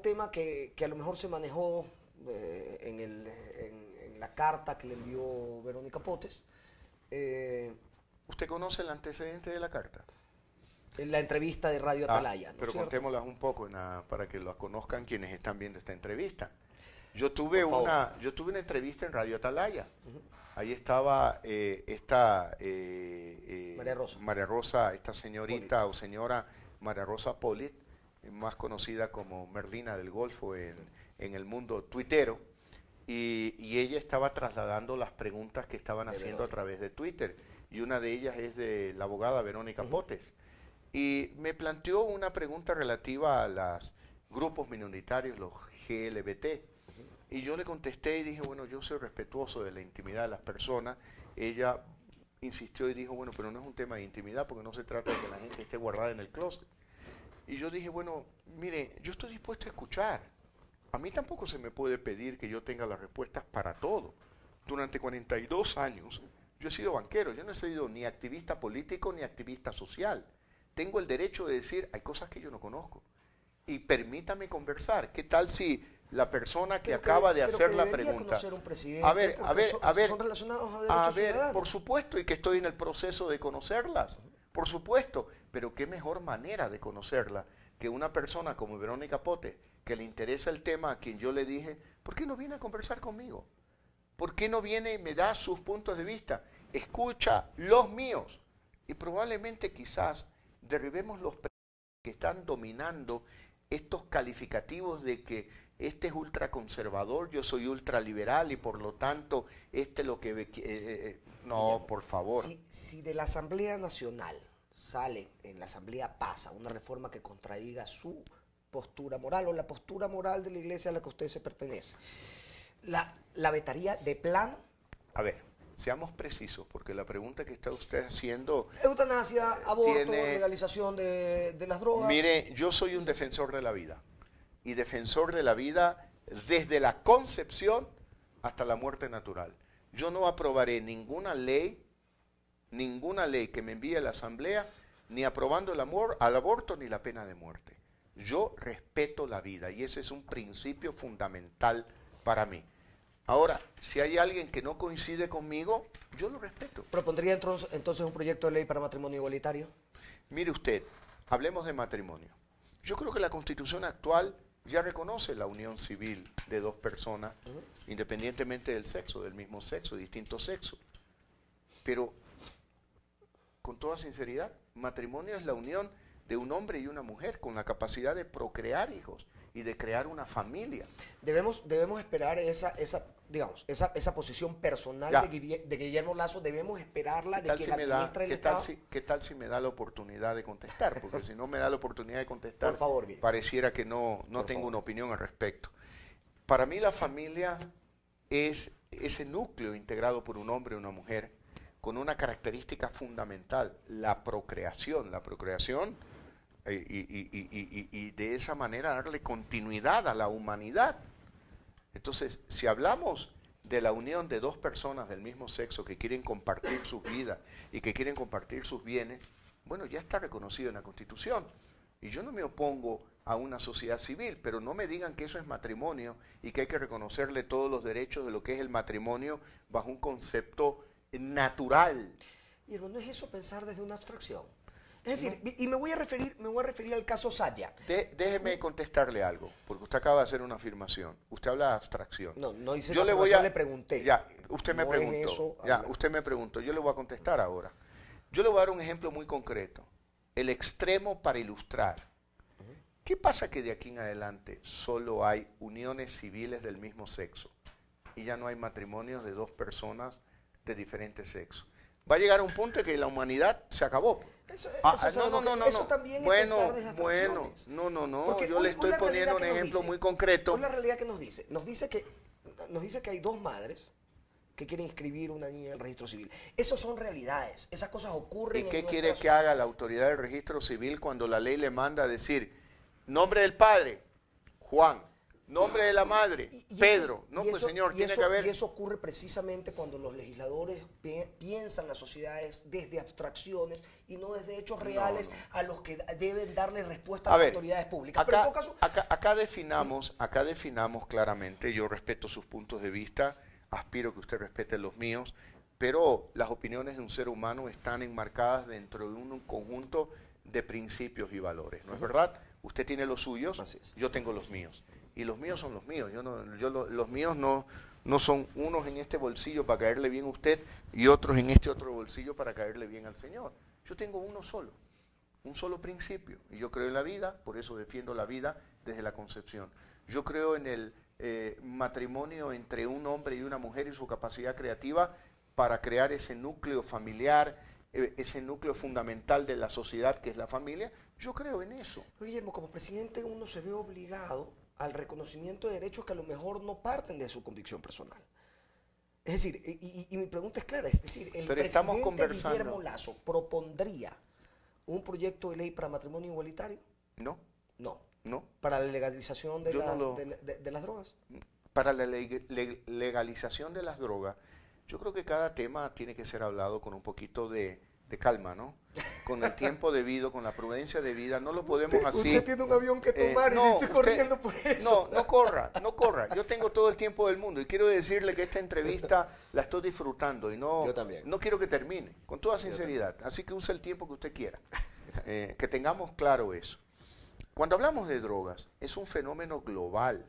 tema que a lo mejor se manejó en la carta que le envió Verónica Potes. ¿Usted conoce el antecedente de la carta? En la entrevista de Radio Atalaya. ¿no Pero cierto? contémoslas un poco para que las conozcan quienes están viendo esta entrevista. Yo tuve una entrevista en Radio Atalaya. Ahí estaba María Rosa, esta señorita Polit. O señora María Rosa Polit, más conocida como Merlina del Golfo en el mundo tuitero. Y ella estaba trasladando las preguntas que estaban haciendo a través de Twitter. Y una de ellas es de la abogada Verónica Potes. Y me planteó una pregunta relativa a los grupos minoritarios, los GLBT. Y yo le contesté y dije, bueno, yo soy respetuoso de la intimidad de las personas. Ella insistió y dijo, bueno, pero no es un tema de intimidad porque no se trata de que la gente esté guardada en el closet. Y yo dije, bueno, mire, yo estoy dispuesto a escuchar. A mí tampoco se me puede pedir que yo tenga las respuestas para todo. Durante 42 años yo he sido banquero, yo no he sido ni activista político ni activista social. Tengo el derecho de decir, hay cosas que yo no conozco. Y permítame conversar. ¿Qué tal si la persona que acaba de hacer la pregunta? A ver, son relacionados a derechos ciudadanos. Por supuesto, y que estoy en el proceso de conocerlas. Por supuesto, pero qué mejor manera de conocerla que una persona como Verónica Potes, que le interesa el tema, a quien yo le dije, ¿por qué no viene a conversar conmigo? ¿Por qué no viene y me da sus puntos de vista? Escucha los míos. Y probablemente quizás derribemos los que están dominando estos calificativos de que este es ultraconservador, yo soy ultraliberal y por lo tanto lo que... no, por favor. Si de la Asamblea Nacional sale, en la Asamblea pasa una reforma que contradiga su postura moral o la postura moral de la iglesia a la que usted se pertenece, ¿la vetaría de plano? A ver, seamos precisos, porque la pregunta que está usted haciendo... Eutanasia, aborto, legalización de las drogas. Mire, yo soy un defensor de la vida, y defensor de la vida desde la concepción hasta la muerte natural. Yo no aprobaré ninguna ley que me envíe a la Asamblea, ni aprobando al aborto ni la pena de muerte. Yo respeto la vida, y ese es un principio fundamental para mí. Ahora, si hay alguien que no coincide conmigo, yo lo respeto. ¿Propondría entonces un proyecto de ley para matrimonio igualitario? Mire usted, hablemos de matrimonio. Yo creo que la Constitución actual ya reconoce la unión civil de dos personas, independientemente del sexo, del mismo sexo, distinto sexo. Pero, con toda sinceridad, matrimonio es la unión de un hombre y una mujer con la capacidad de procrear hijos y de crear una familia. Debemos esperar esa posición personal de Guillermo Lasso, debemos esperarla de que la administre el Estado. ¿Qué tal si me da la oportunidad de contestar? Porque si no me da la oportunidad de contestar, por favor, pareciera que no tengo una opinión al respecto. Para mí la familia es ese núcleo integrado por un hombre y una mujer con una característica fundamental, la procreación. La procreación y de esa manera darle continuidad a la humanidad. Entonces, si hablamos de la unión de dos personas del mismo sexo que quieren compartir sus vidas y que quieren compartir sus bienes, bueno, ya está reconocido en la Constitución. Y yo no me opongo a una sociedad civil, pero no me digan que eso es matrimonio y que hay que reconocerle todos los derechos de lo que es el matrimonio bajo un concepto natural. Y no es eso pensar desde una abstracción. Es decir, y me voy a referir al caso Saya. Déjeme contestarle algo, porque usted acaba de hacer una afirmación. Usted habla de abstracción. No hice la afirmación, le pregunté. Ya, usted me preguntó. Usted me preguntó. Yo le voy a contestar ahora. Yo le voy a dar un ejemplo muy concreto. El extremo para ilustrar. ¿Qué pasa que de aquí en adelante solo hay uniones civiles del mismo sexo y ya no hay matrimonios de dos personas de diferentes sexos? Va a llegar un punto en que la humanidad se acabó. Eso también es pensar desde abstracciones. No. Yo le estoy poniendo un ejemplo muy concreto. ¿Cuál es la realidad que nos dice? Nos dice que hay dos madres que quieren inscribir una niña en el registro civil. Esas son realidades. Esas cosas ocurren. ¿Y qué quiere que haga la autoridad del registro civil cuando la ley le manda a decir nombre del padre, Juan? Nombre de la madre, Pedro. Señor, tiene que haber... Y eso ocurre precisamente cuando los legisladores piensan las sociedades desde abstracciones y no desde hechos reales a los que deben darle respuesta a las autoridades públicas. Pero en todo caso... acá definamos claramente, yo respeto sus puntos de vista, aspiro que usted respete los míos, pero las opiniones de un ser humano están enmarcadas dentro de un conjunto de principios y valores, ¿no es verdad? Usted tiene los suyos, yo tengo los míos. Y los míos son los míos. Los míos no son unos en este bolsillo para caerle bien a usted y otros en este otro bolsillo para caerle bien al Señor. Yo tengo uno solo, un solo principio. Y yo creo en la vida, por eso defiendo la vida desde la concepción. Yo creo en el matrimonio entre un hombre y una mujer y su capacidad creativa para crear ese núcleo familiar, ese núcleo fundamental de la sociedad que es la familia. Yo creo en eso. Guillermo, como presidente uno se ve obligado al reconocimiento de derechos que a lo mejor no parten de su convicción personal. Es decir, y mi pregunta es clara, es decir, el presidente Guillermo Lasso propondría un proyecto de ley para matrimonio igualitario. No. ¿Para la legalización de las drogas? Para la legalización de las drogas, yo creo que cada tema tiene que ser hablado con un poquito de calma, ¿no? Con el tiempo debido, con la prudencia debida, no lo podemos así. Usted tiene un avión que tomar y estoy corriendo por eso. No corra. Yo tengo todo el tiempo del mundo y quiero decirle que esta entrevista la estoy disfrutando y no quiero que termine, con toda sinceridad. Así que use el tiempo que usted quiera. Que tengamos claro eso. Cuando hablamos de drogas, es un fenómeno global,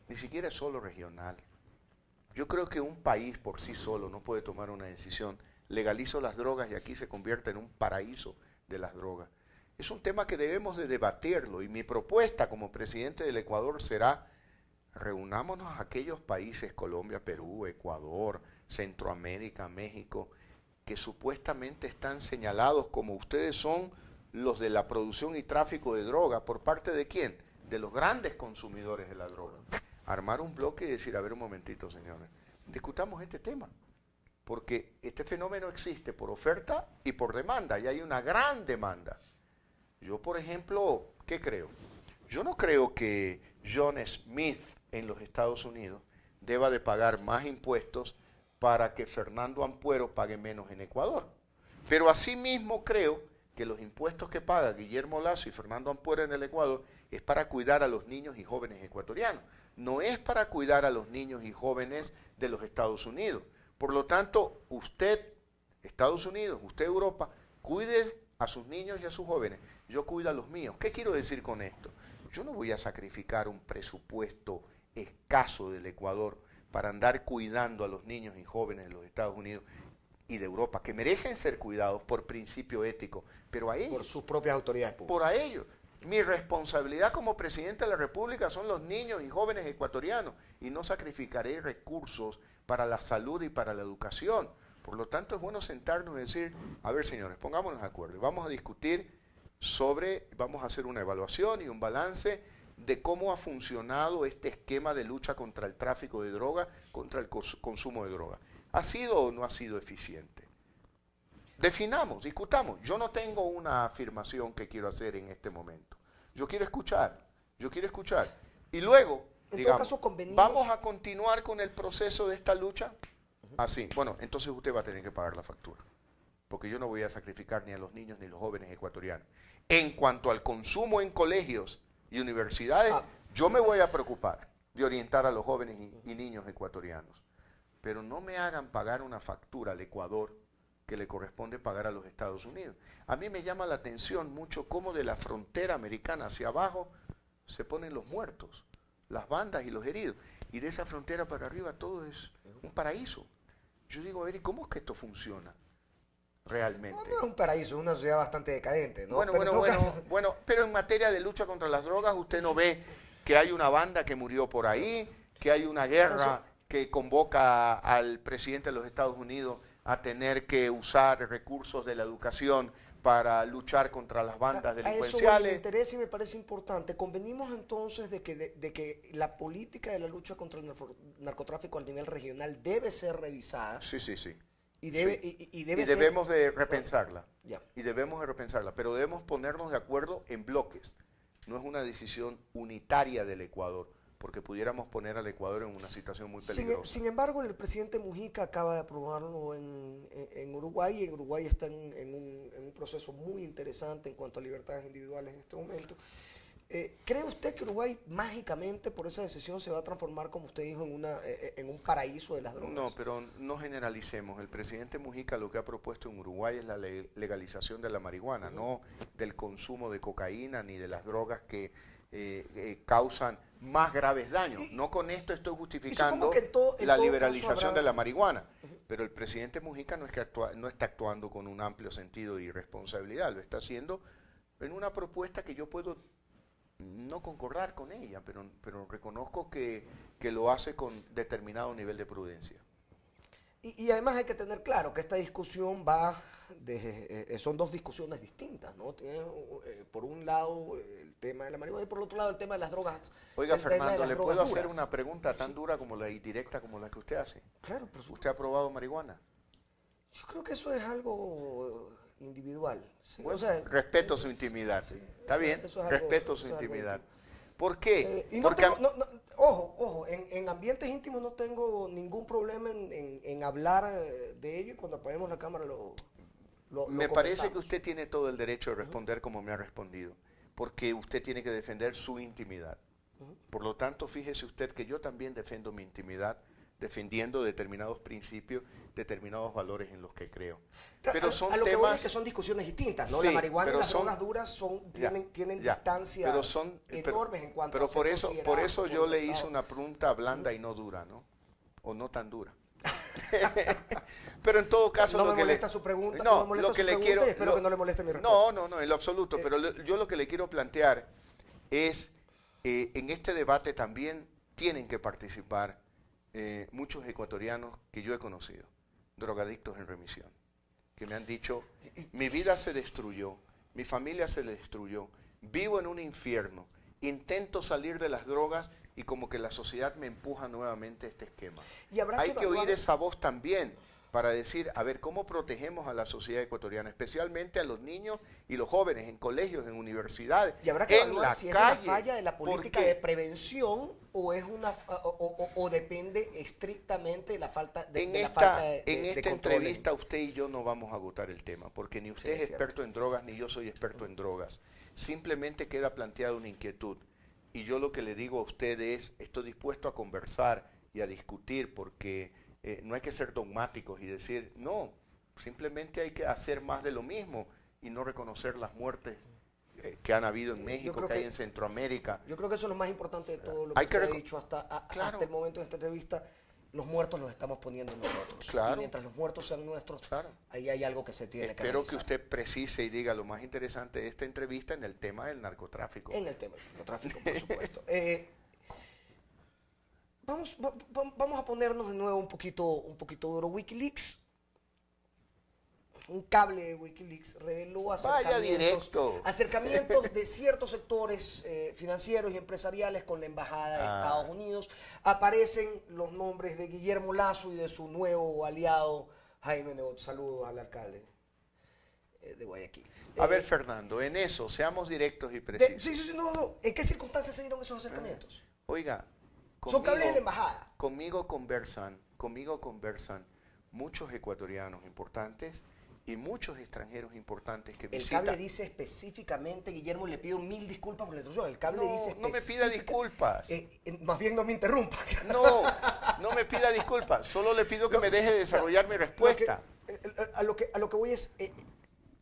ni siquiera es solo regional. Yo creo que un país por sí solo no puede tomar una decisión. Legalizo las drogas y aquí se convierte en un paraíso de las drogas. Es un tema que debemos de debatirlo y mi propuesta como presidente del Ecuador será reunámonos a aquellos países, Colombia, Perú, Ecuador, Centroamérica, México, que supuestamente están señalados como ustedes son los de la producción y tráfico de droga. ¿Por parte de quién? De los grandes consumidores de la droga. Armar un bloque y decir, a ver un momentito, señores, discutamos este tema. porque este fenómeno existe por oferta y por demanda, y hay una gran demanda. Yo, por ejemplo, ¿qué creo? Yo no creo que John Smith en los Estados Unidos deba de pagar más impuestos para que Fernando Ampuero pague menos en Ecuador. Pero asimismo creo que los impuestos que paga Guillermo Lasso y Fernando Ampuero en el Ecuador es para cuidar a los niños y jóvenes ecuatorianos. No es para cuidar a los niños y jóvenes de los Estados Unidos. Por lo tanto, usted, Estados Unidos, usted, Europa, cuide a sus niños y a sus jóvenes. Yo cuido a los míos. ¿Qué quiero decir con esto? Yo no voy a sacrificar un presupuesto escaso del Ecuador para andar cuidando a los niños y jóvenes de los Estados Unidos y de Europa, que merecen ser cuidados por principio ético, pero a ellos. Por sus propias autoridades públicas. Por a ellos. Mi responsabilidad como presidente de la República son los niños y jóvenes ecuatorianos y no sacrificaré recursos para la salud y para la educación. Por lo tanto, es bueno sentarnos y decir, a ver, señores, pongámonos de acuerdo y vamos a discutir vamos a hacer una evaluación y un balance de cómo ha funcionado este esquema de lucha contra el tráfico de droga, contra el consumo de droga. ¿Ha sido o no ha sido eficiente? Definamos, discutamos. Yo no tengo una afirmación que quiero hacer en este momento. Yo quiero escuchar. Y luego, digamos, ¿vamos a continuar con el proceso de esta lucha? Así. Bueno, entonces usted va a tener que pagar la factura. Porque yo no voy a sacrificar ni a los niños ni a los jóvenes ecuatorianos. En cuanto al consumo en colegios y universidades, yo me voy a preocupar de orientar a los jóvenes y niños ecuatorianos. Pero no me hagan pagar una factura al Ecuador que le corresponde pagar a los Estados Unidos. A mí me llama la atención mucho cómo de la frontera americana hacia abajo se ponen los muertos, las bandas y los heridos. Y de esa frontera para arriba todo es un paraíso. Yo digo, a ver, ¿y cómo es que esto funciona realmente? No es un paraíso, es una sociedad bastante decadente, ¿no? Bueno, pero en materia de lucha contra las drogas, usted no ve que hay una banda que murió por ahí, que hay una guerra que convoca al presidente de los Estados Unidos a tener que usar recursos de la educación para luchar contra las bandas delincuenciales. Me interesa y me parece importante. Convenimos entonces de que la política de la lucha contra el narcotráfico a nivel regional debe ser revisada. Sí. Y debemos de repensarla. Ya. Y debemos de repensarla, pero debemos ponernos de acuerdo en bloques. No es una decisión unitaria del Ecuador, porque pudiéramos poner al Ecuador en una situación muy peligrosa. Sin embargo, el presidente Mujica acaba de aprobarlo en Uruguay, y en Uruguay está en un proceso muy interesante en cuanto a libertades individuales en este momento. ¿Cree usted que Uruguay mágicamente por esa decisión se va a transformar, como usted dijo, en un paraíso de las drogas? No, pero no generalicemos. El presidente Mujica lo que ha propuesto en Uruguay es la legalización de la marihuana, no del consumo de cocaína ni de las drogas que causan más graves daños. No con esto estoy justificando la liberalización de la marihuana, pero el presidente Mujica no está actuando con un amplio sentido de irresponsabilidad, lo está haciendo en una propuesta que yo puedo no concordar con ella, pero reconozco que lo hace con determinado nivel de prudencia. Y además hay que tener claro que esta discusión son dos discusiones distintas, ¿no? Tiene, por un lado el tema de la marihuana y por el otro lado el tema de las drogas. Oiga, Fernando, ¿le puedo hacer una pregunta tan dura como la directa como la que usted hace? Claro, por supuesto. ¿Usted ha probado marihuana? Yo creo que eso es algo individual. ¿Sí? Bueno, respeto su intimidad. Sí, está bien, respeto su intimidad. ¿Por qué? Porque ojo, en ambientes íntimos no tengo ningún problema en hablar de ello, y cuando apaguemos la cámara lo me parece que usted tiene todo el derecho de responder como me ha respondido, porque usted tiene que defender su intimidad. Por lo tanto, fíjese usted que yo también defiendo mi intimidad, defendiendo determinados principios, determinados valores en los que creo. Pero son a lo temas que voy es que son discusiones distintas, ¿no? Sí, la marihuana y las son, drogas duras tienen distancias enormes en cuanto pero a por eso yo le hice una pregunta blanda y no dura, ¿no? O no tan dura. Pero en todo caso no me molesta su pregunta, no me molesta su pregunta y espero que no le moleste mi respuesta. No, en lo absoluto, pero yo lo que le quiero plantear es, en este debate también tienen que participar muchos ecuatorianos que yo he conocido, drogadictos en remisión, que me han dicho, mi vida se destruyó, mi familia se destruyó, vivo en un infierno, intento salir de las drogas y como que la sociedad me empuja nuevamente a este esquema. Hay que oír esa voz también para decir, a ver, ¿cómo protegemos a la sociedad ecuatoriana, especialmente a los niños y los jóvenes en colegios, en universidades, y habrá que en evaluar la si es calle? una falla de la política de prevención o es o depende estrictamente de la falta de, En de la esta, falta de en esta control. entrevista usted y yo no vamos a agotar el tema, porque ni usted Sí, es experto en drogas, ni yo soy experto en drogas. Simplemente queda planteada una inquietud. Y yo lo que le digo a usted es, estoy dispuesto a conversar y a discutir, porque no hay que ser dogmáticos y decir, no, simplemente hay que hacer más de lo mismo y no reconocer las muertes que han habido en México, que hay en Centroamérica. Yo creo que eso es lo más importante de todo lo Hay que que usted ha dicho hasta el momento de esta entrevista. Los muertos los estamos poniendo nosotros. Claro. Y mientras los muertos sean nuestros, Claro. ahí hay algo que se tiene que Espero analizar. que usted precise y diga lo más interesante de esta entrevista en el tema del narcotráfico. En el tema del narcotráfico, por supuesto. Vamos a ponernos de nuevo un poquito Vaya duro. WikiLeaks, un cable de WikiLeaks reveló acercamientos de ciertos sectores financieros y empresariales con la Embajada de Estados Unidos. Aparecen los nombres de Guillermo Lasso y de su nuevo aliado Jaime Nebot. Saludos al alcalde de Guayaquil. A ver, Fernando, en eso, seamos directos y precisos. Sí, no. ¿En qué circunstancias se dieron esos acercamientos? Oiga, Son cables de la embajada. Conmigo conversan muchos ecuatorianos importantes y muchos extranjeros importantes que visitan. El cable dice específicamente, Guillermo, le pido 1000 disculpas por la instrucción. El cable dice no me pida disculpas. Más bien no me interrumpa. No me pida disculpas. Solo le pido que me deje desarrollar mi respuesta. A lo que voy es,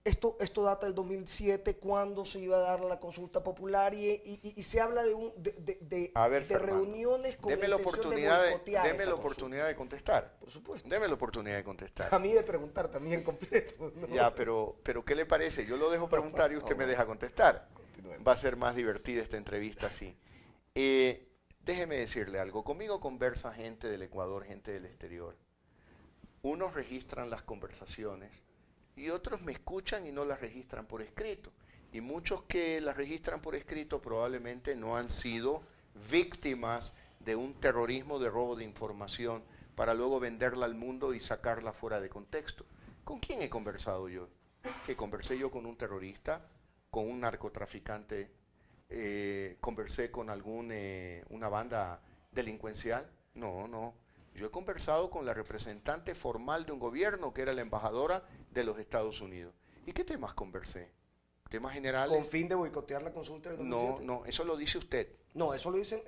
esto data del 2007, cuando se iba a dar la consulta popular y se habla de reuniones con la intención de boicotear. Deme la oportunidad de contestar. Por supuesto. Deme la oportunidad de contestar. A mí de preguntar también completo. ¿No? Ya, pero ¿qué le parece? Yo lo dejo preguntar y usted me deja contestar. Continuemos. Va a ser más divertida esta entrevista así. Déjeme decirle algo. Conmigo conversa gente del Ecuador, gente del exterior. Unos registran las conversaciones y otros me escuchan y no las registran por escrito. Y muchos que las registran por escrito probablemente no han sido víctimas de un terrorismo de robo de información para luego venderla al mundo y sacarla fuera de contexto. ¿Con quién he conversado yo? ¿Que conversé yo con un terrorista, con un narcotraficante, conversé con una banda delincuencial? No. Yo he conversado con la representante formal de un gobierno, que era la embajadora de los Estados Unidos. ¿Y qué temas conversé? ¿Temas generales? ¿Con fin de boicotear la consulta del 2007? No, eso lo dice usted. No, eso lo dicen,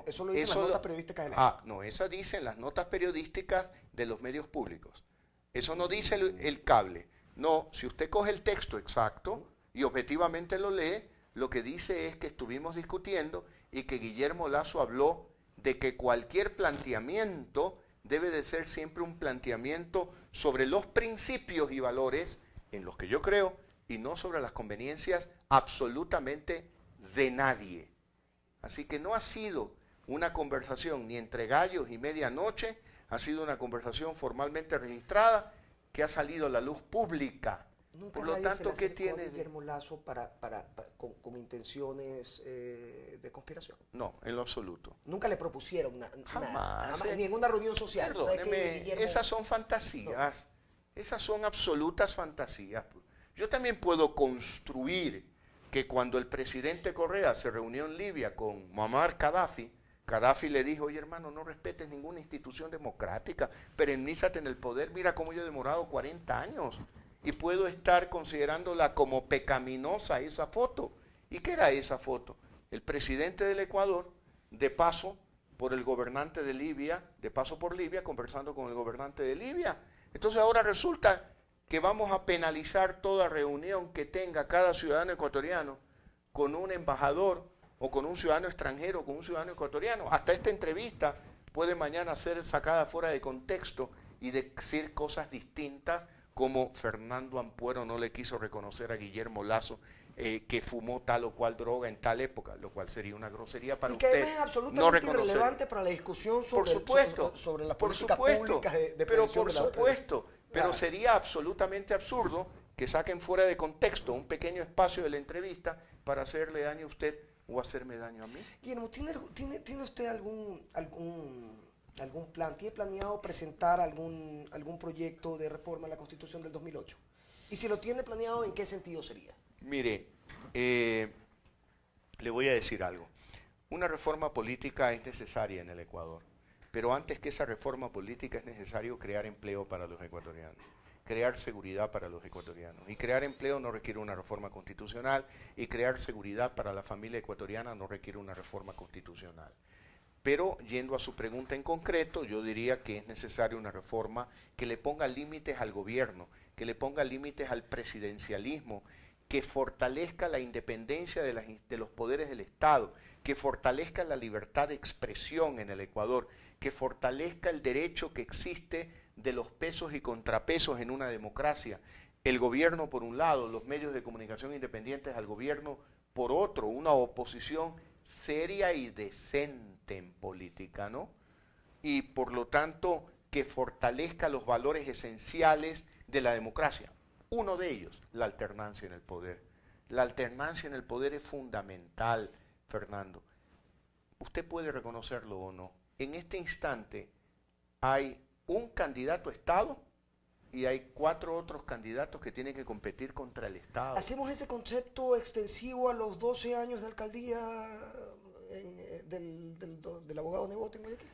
eso lo dicen las notas periodísticas de la gente. No, esa dicen las notas periodísticas de los medios públicos. Eso no dice el cable. No, si usted coge el texto exacto y objetivamente lo lee, lo que dice es que estuvimos discutiendo y que Guillermo Lasso habló de que cualquier planteamiento debe de ser siempre un planteamiento sobre los principios y valores en los que yo creo y no sobre las conveniencias absolutamente de nadie. Así que no ha sido una conversación ni entre gallos y medianoche, ha sido una conversación formalmente registrada que ha salido a la luz pública. Nunca por lo tanto, ¿qué tiene Guillermo Lasso con intenciones de conspiración? No, en lo absoluto. Nunca le propusieron jamás, ni en una reunión social. Perdóneme, esas son fantasías. No. Esas son absolutas fantasías. Yo también puedo construir que cuando el presidente Correa se reunió en Libia con Muammar Gaddafi, Gaddafi le dijo, oye hermano, no respetes ninguna institución democrática, perennízate en el poder, mira cómo yo he demorado 40 años y puedo estar considerándola como pecaminosa esa foto. ¿Y qué era esa foto? El presidente del Ecuador, de paso por el gobernante de Libia, de paso por Libia, conversando con el gobernante de Libia. Entonces ahora resulta que vamos a penalizar toda reunión que tenga cada ciudadano ecuatoriano con un embajador o con un ciudadano extranjero o con un ciudadano ecuatoriano. Hasta esta entrevista puede mañana ser sacada fuera de contexto y decir cosas distintas, como Fernando Ampuero no le quiso reconocer a Guillermo Lasso que fumó tal o cual droga en tal época, lo cual sería una grosería para usted. Y que además es absolutamente irrelevante para la discusión sobre la política pública de prevención de la droga. Pero sería absolutamente absurdo que saquen fuera de contexto un pequeño espacio de la entrevista para hacerle daño a usted o hacerme daño a mí. Guillermo, ¿tiene usted algún ¿Algún plan? ¿Tiene planeado presentar algún proyecto de reforma a la Constitución del 2008? Y si lo tiene planeado, ¿en qué sentido sería? Mire, le voy a decir algo. Una reforma política es necesaria en el Ecuador, pero antes que esa reforma política es necesario crear empleo para los ecuatorianos, crear seguridad para los ecuatorianos. Y crear empleo no requiere una reforma constitucional, y crear seguridad para la familia ecuatoriana no requiere una reforma constitucional. Pero yendo a su pregunta en concreto, yo diría que es necesaria una reforma que le ponga límites al gobierno, que le ponga límites al presidencialismo, que fortalezca la independencia de los poderes del Estado, que fortalezca la libertad de expresión en el Ecuador, que fortalezca el derecho que existe de los pesos y contrapesos en una democracia. El gobierno por un lado, los medios de comunicación independientes al gobierno por otro, una oposición seria y decente en política, ¿no? Y por lo tanto que fortalezca los valores esenciales de la democracia. Uno de ellos, la alternancia en el poder. La alternancia en el poder es fundamental, Fernando. Usted puede reconocerlo o no. En este instante hay un candidato a Estado y hay 4 otros candidatos que tienen que competir contra el Estado. ¿Hacemos ese concepto extensivo a los 12 años de alcaldía del abogado Nebot en Guayaquil?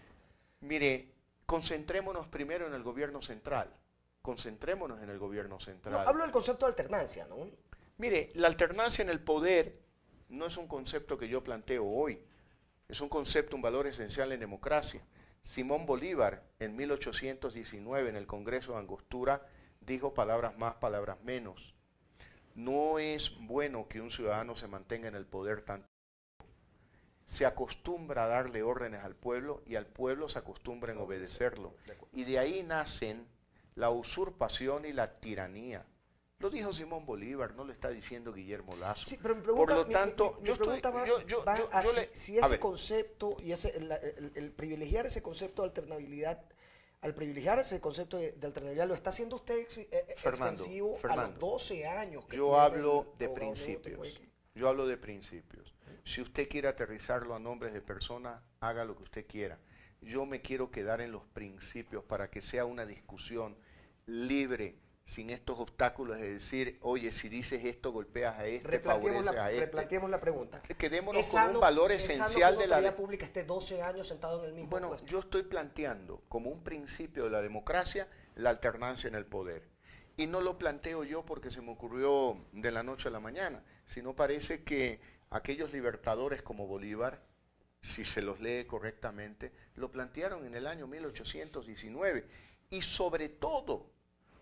Mire, concentrémonos primero en el gobierno central. Concentrémonos en el gobierno central. No, hablo del concepto de alternancia, ¿no? Mire, la alternancia en el poder no es un concepto que yo planteo hoy. Es un concepto, un valor esencial en democracia. Simón Bolívar, en 1819, en el Congreso de Angostura, dijo palabras más, palabras menos. No es bueno que un ciudadano se mantenga en el poder tanto. Se acostumbra a darle órdenes al pueblo y al pueblo se acostumbra a obedecerlo. Y de ahí nacen la usurpación y la tiranía. Lo dijo Simón Bolívar, no lo está diciendo Guillermo Lazo. Sí, pero por lo tanto, si ese ver, concepto y el privilegiar ese concepto de alternabilidad, al privilegiar ese concepto de alternabilidad, lo está haciendo usted extensivo a los 12 años. Que yo hablo de principios. Yo hablo de principios. Si usted quiere aterrizarlo a nombres de personas, haga lo que usted quiera. Yo me quiero quedar en los principios para que sea una discusión libre, sin estos obstáculos de decir, oye, si dices esto, golpeas a este, favoreces a este. Replanteemos la pregunta. Quedémonos con un valor esencial de la autoridad pública esté 12 años sentado en el mismo puesto. Yo estoy planteando como un principio de la democracia la alternancia en el poder. Y no lo planteo yo porque se me ocurrió de la noche a la mañana, sino parece que aquellos libertadores como Bolívar, si se los lee correctamente, lo plantearon en el año 1819. Y sobre todo,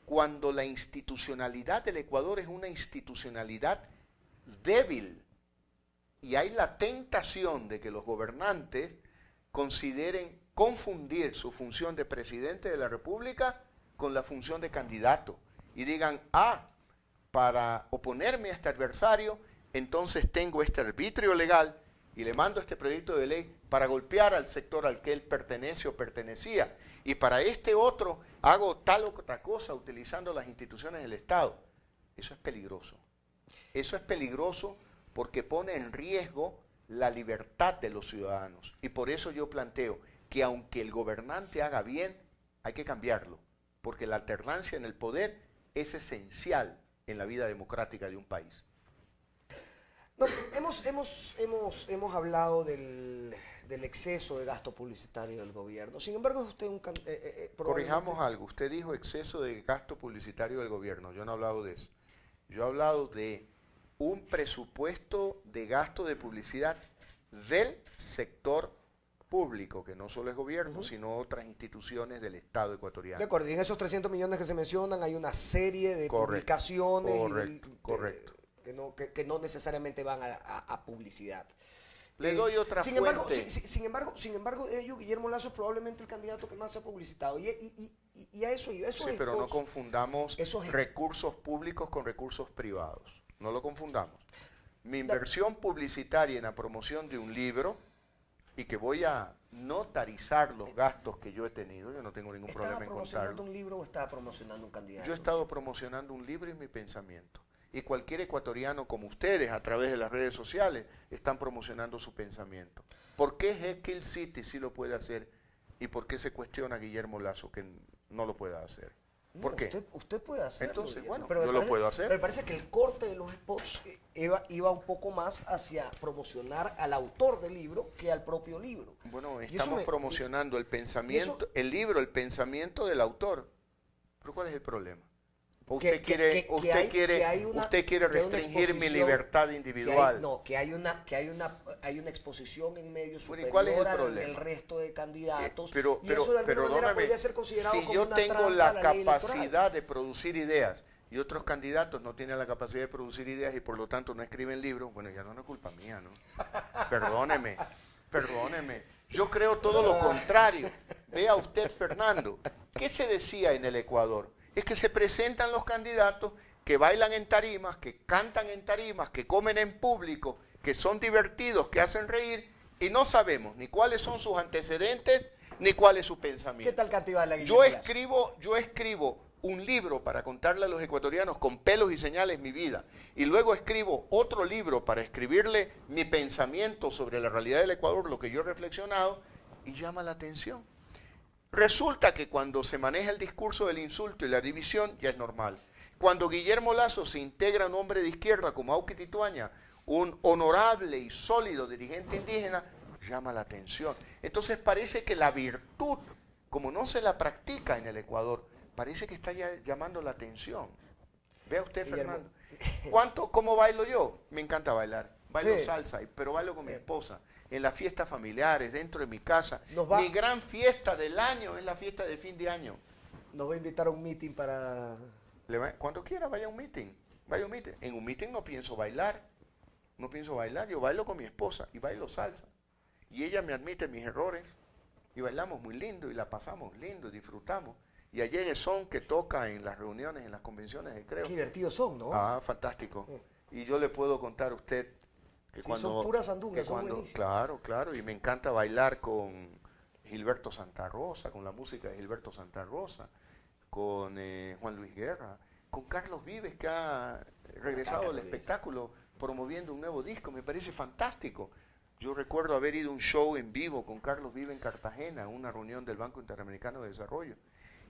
cuando la institucionalidad del Ecuador es una institucionalidad débil y hay la tentación de que los gobernantes consideren confundir su función de presidente de la República con la función de candidato y digan, para oponerme a este adversario, entonces tengo este arbitrio legal y le mando este proyecto de ley para golpear al sector al que él pertenece o pertenecía. Y para este otro hago tal o otra cosa utilizando las instituciones del Estado. Eso es peligroso. Eso es peligroso porque pone en riesgo la libertad de los ciudadanos. Y por eso yo planteo que aunque el gobernante haga bien, hay que cambiarlo. Porque la alternancia en el poder es esencial en la vida democrática de un país. No, hemos hablado del exceso de gasto publicitario del gobierno. Sin embargo, usted Corrijamos algo. Usted dijo exceso de gasto publicitario del gobierno. Yo no he hablado de eso. Yo he hablado de un presupuesto de gasto de publicidad del sector público, que no solo es gobierno, sino otras instituciones del Estado ecuatoriano. De acuerdo. Y en esos 300 millones que se mencionan hay una serie de publicaciones. Correcto. Que no necesariamente van a publicidad. Le doy otra fuente. Sin embargo, Guillermo Lazo es probablemente el candidato que más se ha publicitado. Y a eso iba. Sí, pero no confundamos recursos públicos con recursos privados. No lo confundamos. Mi inversión publicitaria en la promoción de un libro, y que voy a notarizar los gastos que yo he tenido, yo no tengo ningún problema en contarlo. ¿Estaba promocionando un libro o estaba promocionando un candidato? Yo he estado promocionando un libro y mi pensamiento. Y cualquier ecuatoriano como ustedes, a través de las redes sociales, están promocionando su pensamiento. ¿Por qué Jekyll City sí lo puede hacer ¿Y por qué se cuestiona a Guillermo Lasso que no lo pueda hacer? ¿Por qué? Usted puede hacerlo. Entonces, bueno, pero yo lo puedo hacer. Me parece que el corte de los spots iba un poco más hacia promocionar al autor del libro que al propio libro. Bueno, estamos promocionando el pensamiento, el libro, el pensamiento del autor. ¿Pero cuál es el problema? Usted quiere restringir mi libertad individual. Que hay una exposición en medios superior ¿Cuál es el al problema? del resto de candidatos. Pero eso de alguna manera podría ser considerado si como yo una tengo trampa la a la ley capacidad electoral. de producir ideas y otros candidatos no tienen la capacidad de producir ideas y por lo tanto no escriben libros, bueno, ya no es culpa mía, ¿no? Perdóneme. Yo creo todo lo contrario. Vea usted, Fernando, ¿qué se decía en el Ecuador? Es que se presentan los candidatos que bailan en tarimas, que cantan en tarimas, que comen en público, que son divertidos, que hacen reír, y no sabemos ni cuáles son sus antecedentes, ni cuál es su pensamiento. ¿Qué tal Cantibala, Yo escribo un libro para contarle a los ecuatorianos con pelos y señales mi vida, y luego escribo otro libro para escribirle mi pensamiento sobre la realidad del Ecuador, lo que yo he reflexionado, y llama la atención. Resulta que cuando se maneja el discurso del insulto y la división, ya es normal. Cuando Guillermo Lasso se integra a un hombre de izquierda como Auqui Tituaña, un honorable y sólido dirigente indígena, llama la atención. Entonces parece que la virtud, como no se la practica en el Ecuador, parece que está ya llamando la atención. Vea usted, Guillermo. Fernando. ¿Cómo bailo yo? Me encanta bailar. Bailo salsa, pero bailo con mi esposa. En las fiestas familiares, dentro de mi casa. Mi gran fiesta del año es la fiesta de fin de año. Nos va a invitar a un meeting para... Cuando quiera, vaya a un meeting. En un meeting no pienso bailar. Yo bailo con mi esposa y bailo salsa. Y ella me admite mis errores. Y bailamos muy lindo y la pasamos lindo y disfrutamos. Y ayer el son que toca en las reuniones, en las convenciones, creo. Qué divertidos son, ¿no? Ah, fantástico. Y yo le puedo contar a usted que cuando... son puras sandungas, son buenísimas. Claro, y me encanta bailar con Gilberto Santa Rosa, con la música de Gilberto Santa Rosa, con Juan Luis Guerra, con Carlos Vives, que ha regresado al espectáculo promoviendo un nuevo disco. Me parece fantástico. Yo recuerdo haber ido a un show en vivo con Carlos Vives en Cartagena, una reunión del Banco Interamericano de Desarrollo.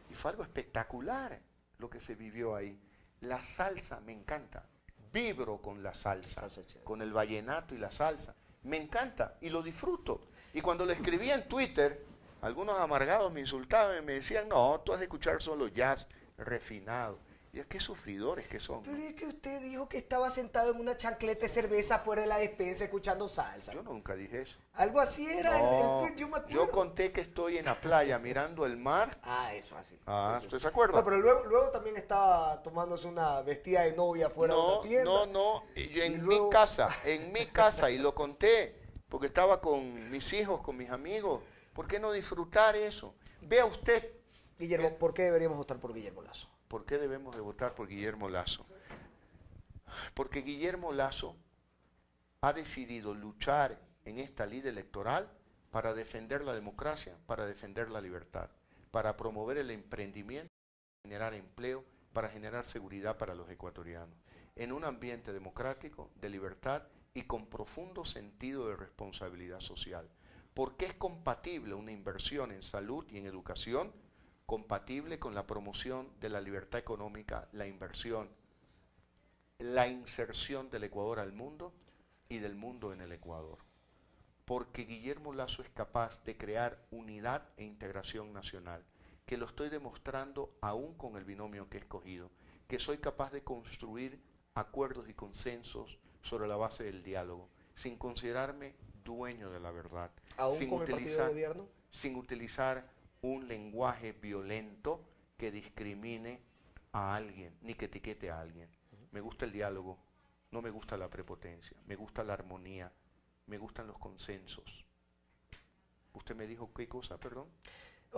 Y fue algo espectacular lo que se vivió ahí. La salsa me encanta. Vibro con la salsa, con el vallenato y la salsa. Me encanta y lo disfruto. Y cuando lo escribía en Twitter, algunos amargados me insultaban y me decían, no, tú has de escuchar solo jazz refinado. Y es que sufridores que son. Pero es que usted dijo que estaba sentado en una chancleta de cerveza fuera de la despensa escuchando salsa. Yo nunca dije eso. Algo así era el tweet, yo me acuerdo. Yo conté que estoy en la playa mirando el mar. Eso así. ¿Usted se acuerda? No, pero luego también estaba tomándose una vestida de novia fuera de una tienda. No, yo en mi casa, y lo conté, porque estaba con mis hijos, con mis amigos. ¿Por qué no disfrutar eso? Vea usted. Guillermo, ¿por qué deberíamos votar por Guillermo Lasso? ¿Por qué debemos de votar por Guillermo Lasso? Porque Guillermo Lasso ha decidido luchar en esta lid electoral para defender la democracia, para defender la libertad, para promover el emprendimiento, para generar empleo, para generar seguridad para los ecuatorianos, en un ambiente democrático, de libertad y con profundo sentido de responsabilidad social. Porque es compatible una inversión en salud y en educación, compatible con la promoción de la libertad económica, la inversión, la inserción del Ecuador al mundo y del mundo en el Ecuador. Porque Guillermo Lasso es capaz de crear unidad e integración nacional, que lo estoy demostrando aún con el binomio que he escogido, que soy capaz de construir acuerdos y consensos sobre la base del diálogo, sin considerarme dueño de la verdad. ¿Aún con el partido de gobierno? Sin utilizar un lenguaje violento que discrimine a alguien, ni que etiquete a alguien. Me gusta el diálogo, no me gusta la prepotencia, me gusta la armonía, me gustan los consensos. ¿Usted me dijo qué cosa, perdón?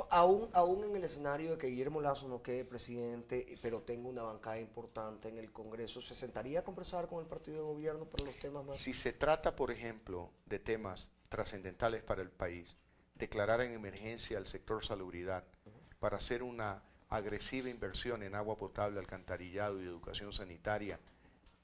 Aún en el escenario de que Guillermo Lasso no quede presidente, pero tenga una bancada importante en el Congreso, ¿se sentaría a conversar con el partido de gobierno para los temas más? Si se trata, por ejemplo, de temas trascendentales para el país, declarar en emergencia al sector salubridad para hacer una agresiva inversión en agua potable, alcantarillado y educación sanitaria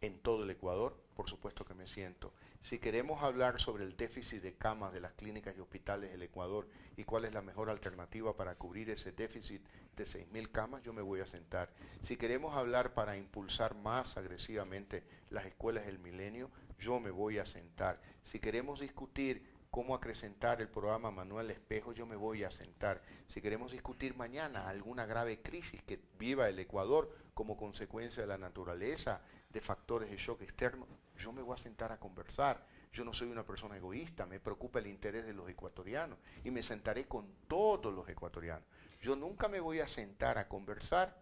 en todo el Ecuador, por supuesto que me siento. si queremos hablar sobre el déficit de camas de las clínicas y hospitales del Ecuador y cuál es la mejor alternativa para cubrir ese déficit de 6.000 camas, yo me voy a sentar. Si queremos hablar para impulsar más agresivamente las escuelas del milenio, yo me voy a sentar. Si queremos discutir cómo acrecentar el programa Manuel Espejo, yo me voy a sentar. Si queremos discutir mañana alguna grave crisis que viva el Ecuador como consecuencia de la naturaleza, de factores de shock externo, yo me voy a sentar a conversar. Yo no soy una persona egoísta, me preocupa el interés de los ecuatorianos y me sentaré con todos los ecuatorianos. Yo nunca me voy a sentar a conversar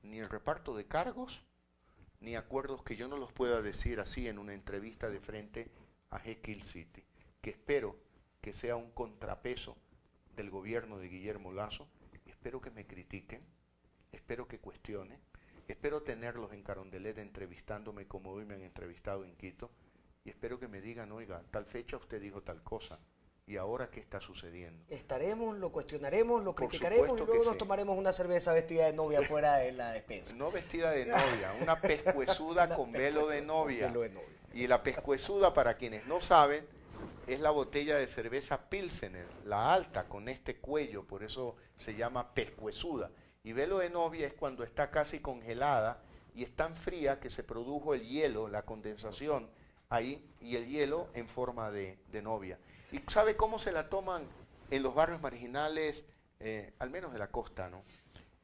ni el reparto de cargos, ni acuerdos que yo no los pueda decir así en una entrevista de frente a Jekyll City, que espero que sea un contrapeso del gobierno de Guillermo Lasso. Espero que me critiquen, espero que cuestionen, espero tenerlos en Carondelet entrevistándome como hoy me han entrevistado en Quito, y espero que me digan, oiga, tal fecha usted dijo tal cosa, y ahora qué está sucediendo. Estaremos, lo cuestionaremos, lo criticaremos y luego nos tomaremos una cerveza vestida de novia fuera de la despensa. No vestida de novia, una pescuezuda con velo de novia. Y la pescuezuda, para quienes no saben, es la botella de cerveza Pilsener, la alta, con este cuello, por eso se llama pescuezuda. Y velo de novia es cuando está casi congelada y es tan fría que se produjo el hielo, la condensación ahí, y el hielo en forma de novia. ¿Y sabe cómo se la toman en los barrios marginales, al menos de la costa, ¿no?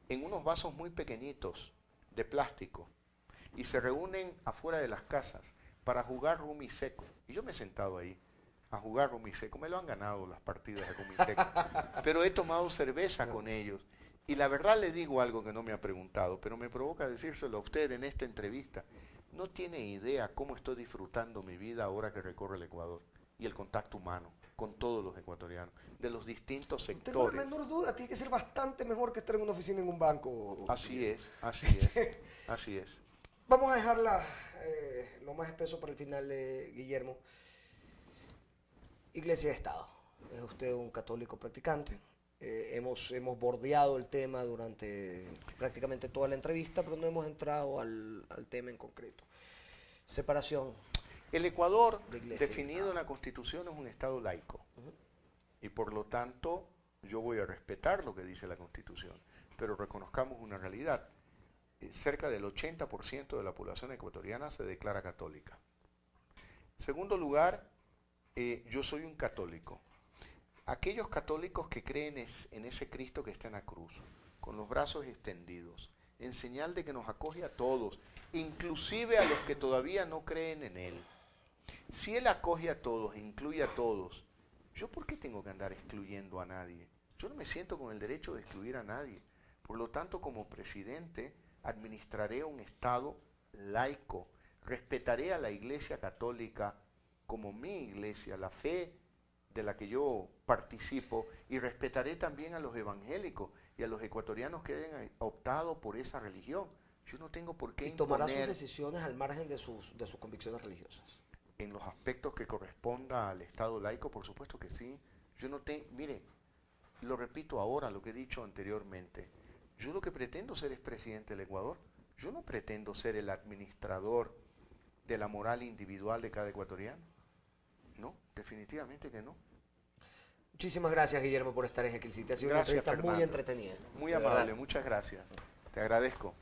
En unos vasos muy pequeñitos de plástico, y se reúnen afuera de las casas para jugar rumi seco. Y yo me he sentado ahí a jugar rumi seco. Me lo han ganado las partidas de rumi seco. Pero he tomado cerveza con ellos. Y la verdad le digo algo que no me ha preguntado, pero me provoca decírselo a usted en esta entrevista. No tiene idea cómo estoy disfrutando mi vida ahora que recorro el Ecuador y el contacto humano con todos los ecuatorianos, de los distintos sectores. No tengo la menor duda, tiene que ser bastante mejor que estar en una oficina en un banco. Así es, así es, así es. Vamos a dejarla lo más espeso para el final, Guillermo. Iglesia de Estado. Es usted un católico practicante. Hemos bordeado el tema durante prácticamente toda la entrevista, pero no hemos entrado al tema en concreto. Separación. El Ecuador, definido en la Constitución, es un Estado laico. Y por lo tanto, yo voy a respetar lo que dice la Constitución. Pero reconozcamos una realidad. Cerca del 80% de la población ecuatoriana se declara católica. En segundo lugar, yo soy un católico. Aquellos católicos que creen en ese Cristo que está en la cruz, con los brazos extendidos, en señal de que nos acoge a todos, inclusive a los que todavía no creen en Él. Si Él acoge a todos, incluye a todos, ¿yo por qué tengo que andar excluyendo a nadie? Yo no me siento con el derecho de excluir a nadie. Por lo tanto, como presidente, administraré un Estado laico, respetaré a la Iglesia Católica como mi iglesia, la fe de la que yo participo, y respetaré también a los evangélicos y a los ecuatorianos que hayan optado por esa religión. Yo no tengo por qué imponer. ¿Y tomará sus decisiones al margen de sus convicciones religiosas? En los aspectos que corresponda al Estado laico, por supuesto que sí. Yo no tengo, mire, lo repito ahora, lo que he dicho anteriormente. Yo lo que pretendo ser es presidente del Ecuador. Yo no pretendo ser el administrador de la moral individual de cada ecuatoriano. No, definitivamente que no. Muchísimas gracias, Guillermo, por estar en Jekyll City. Ha sido una entrevista muy entretenida. Muy amable, muchas gracias. Te agradezco.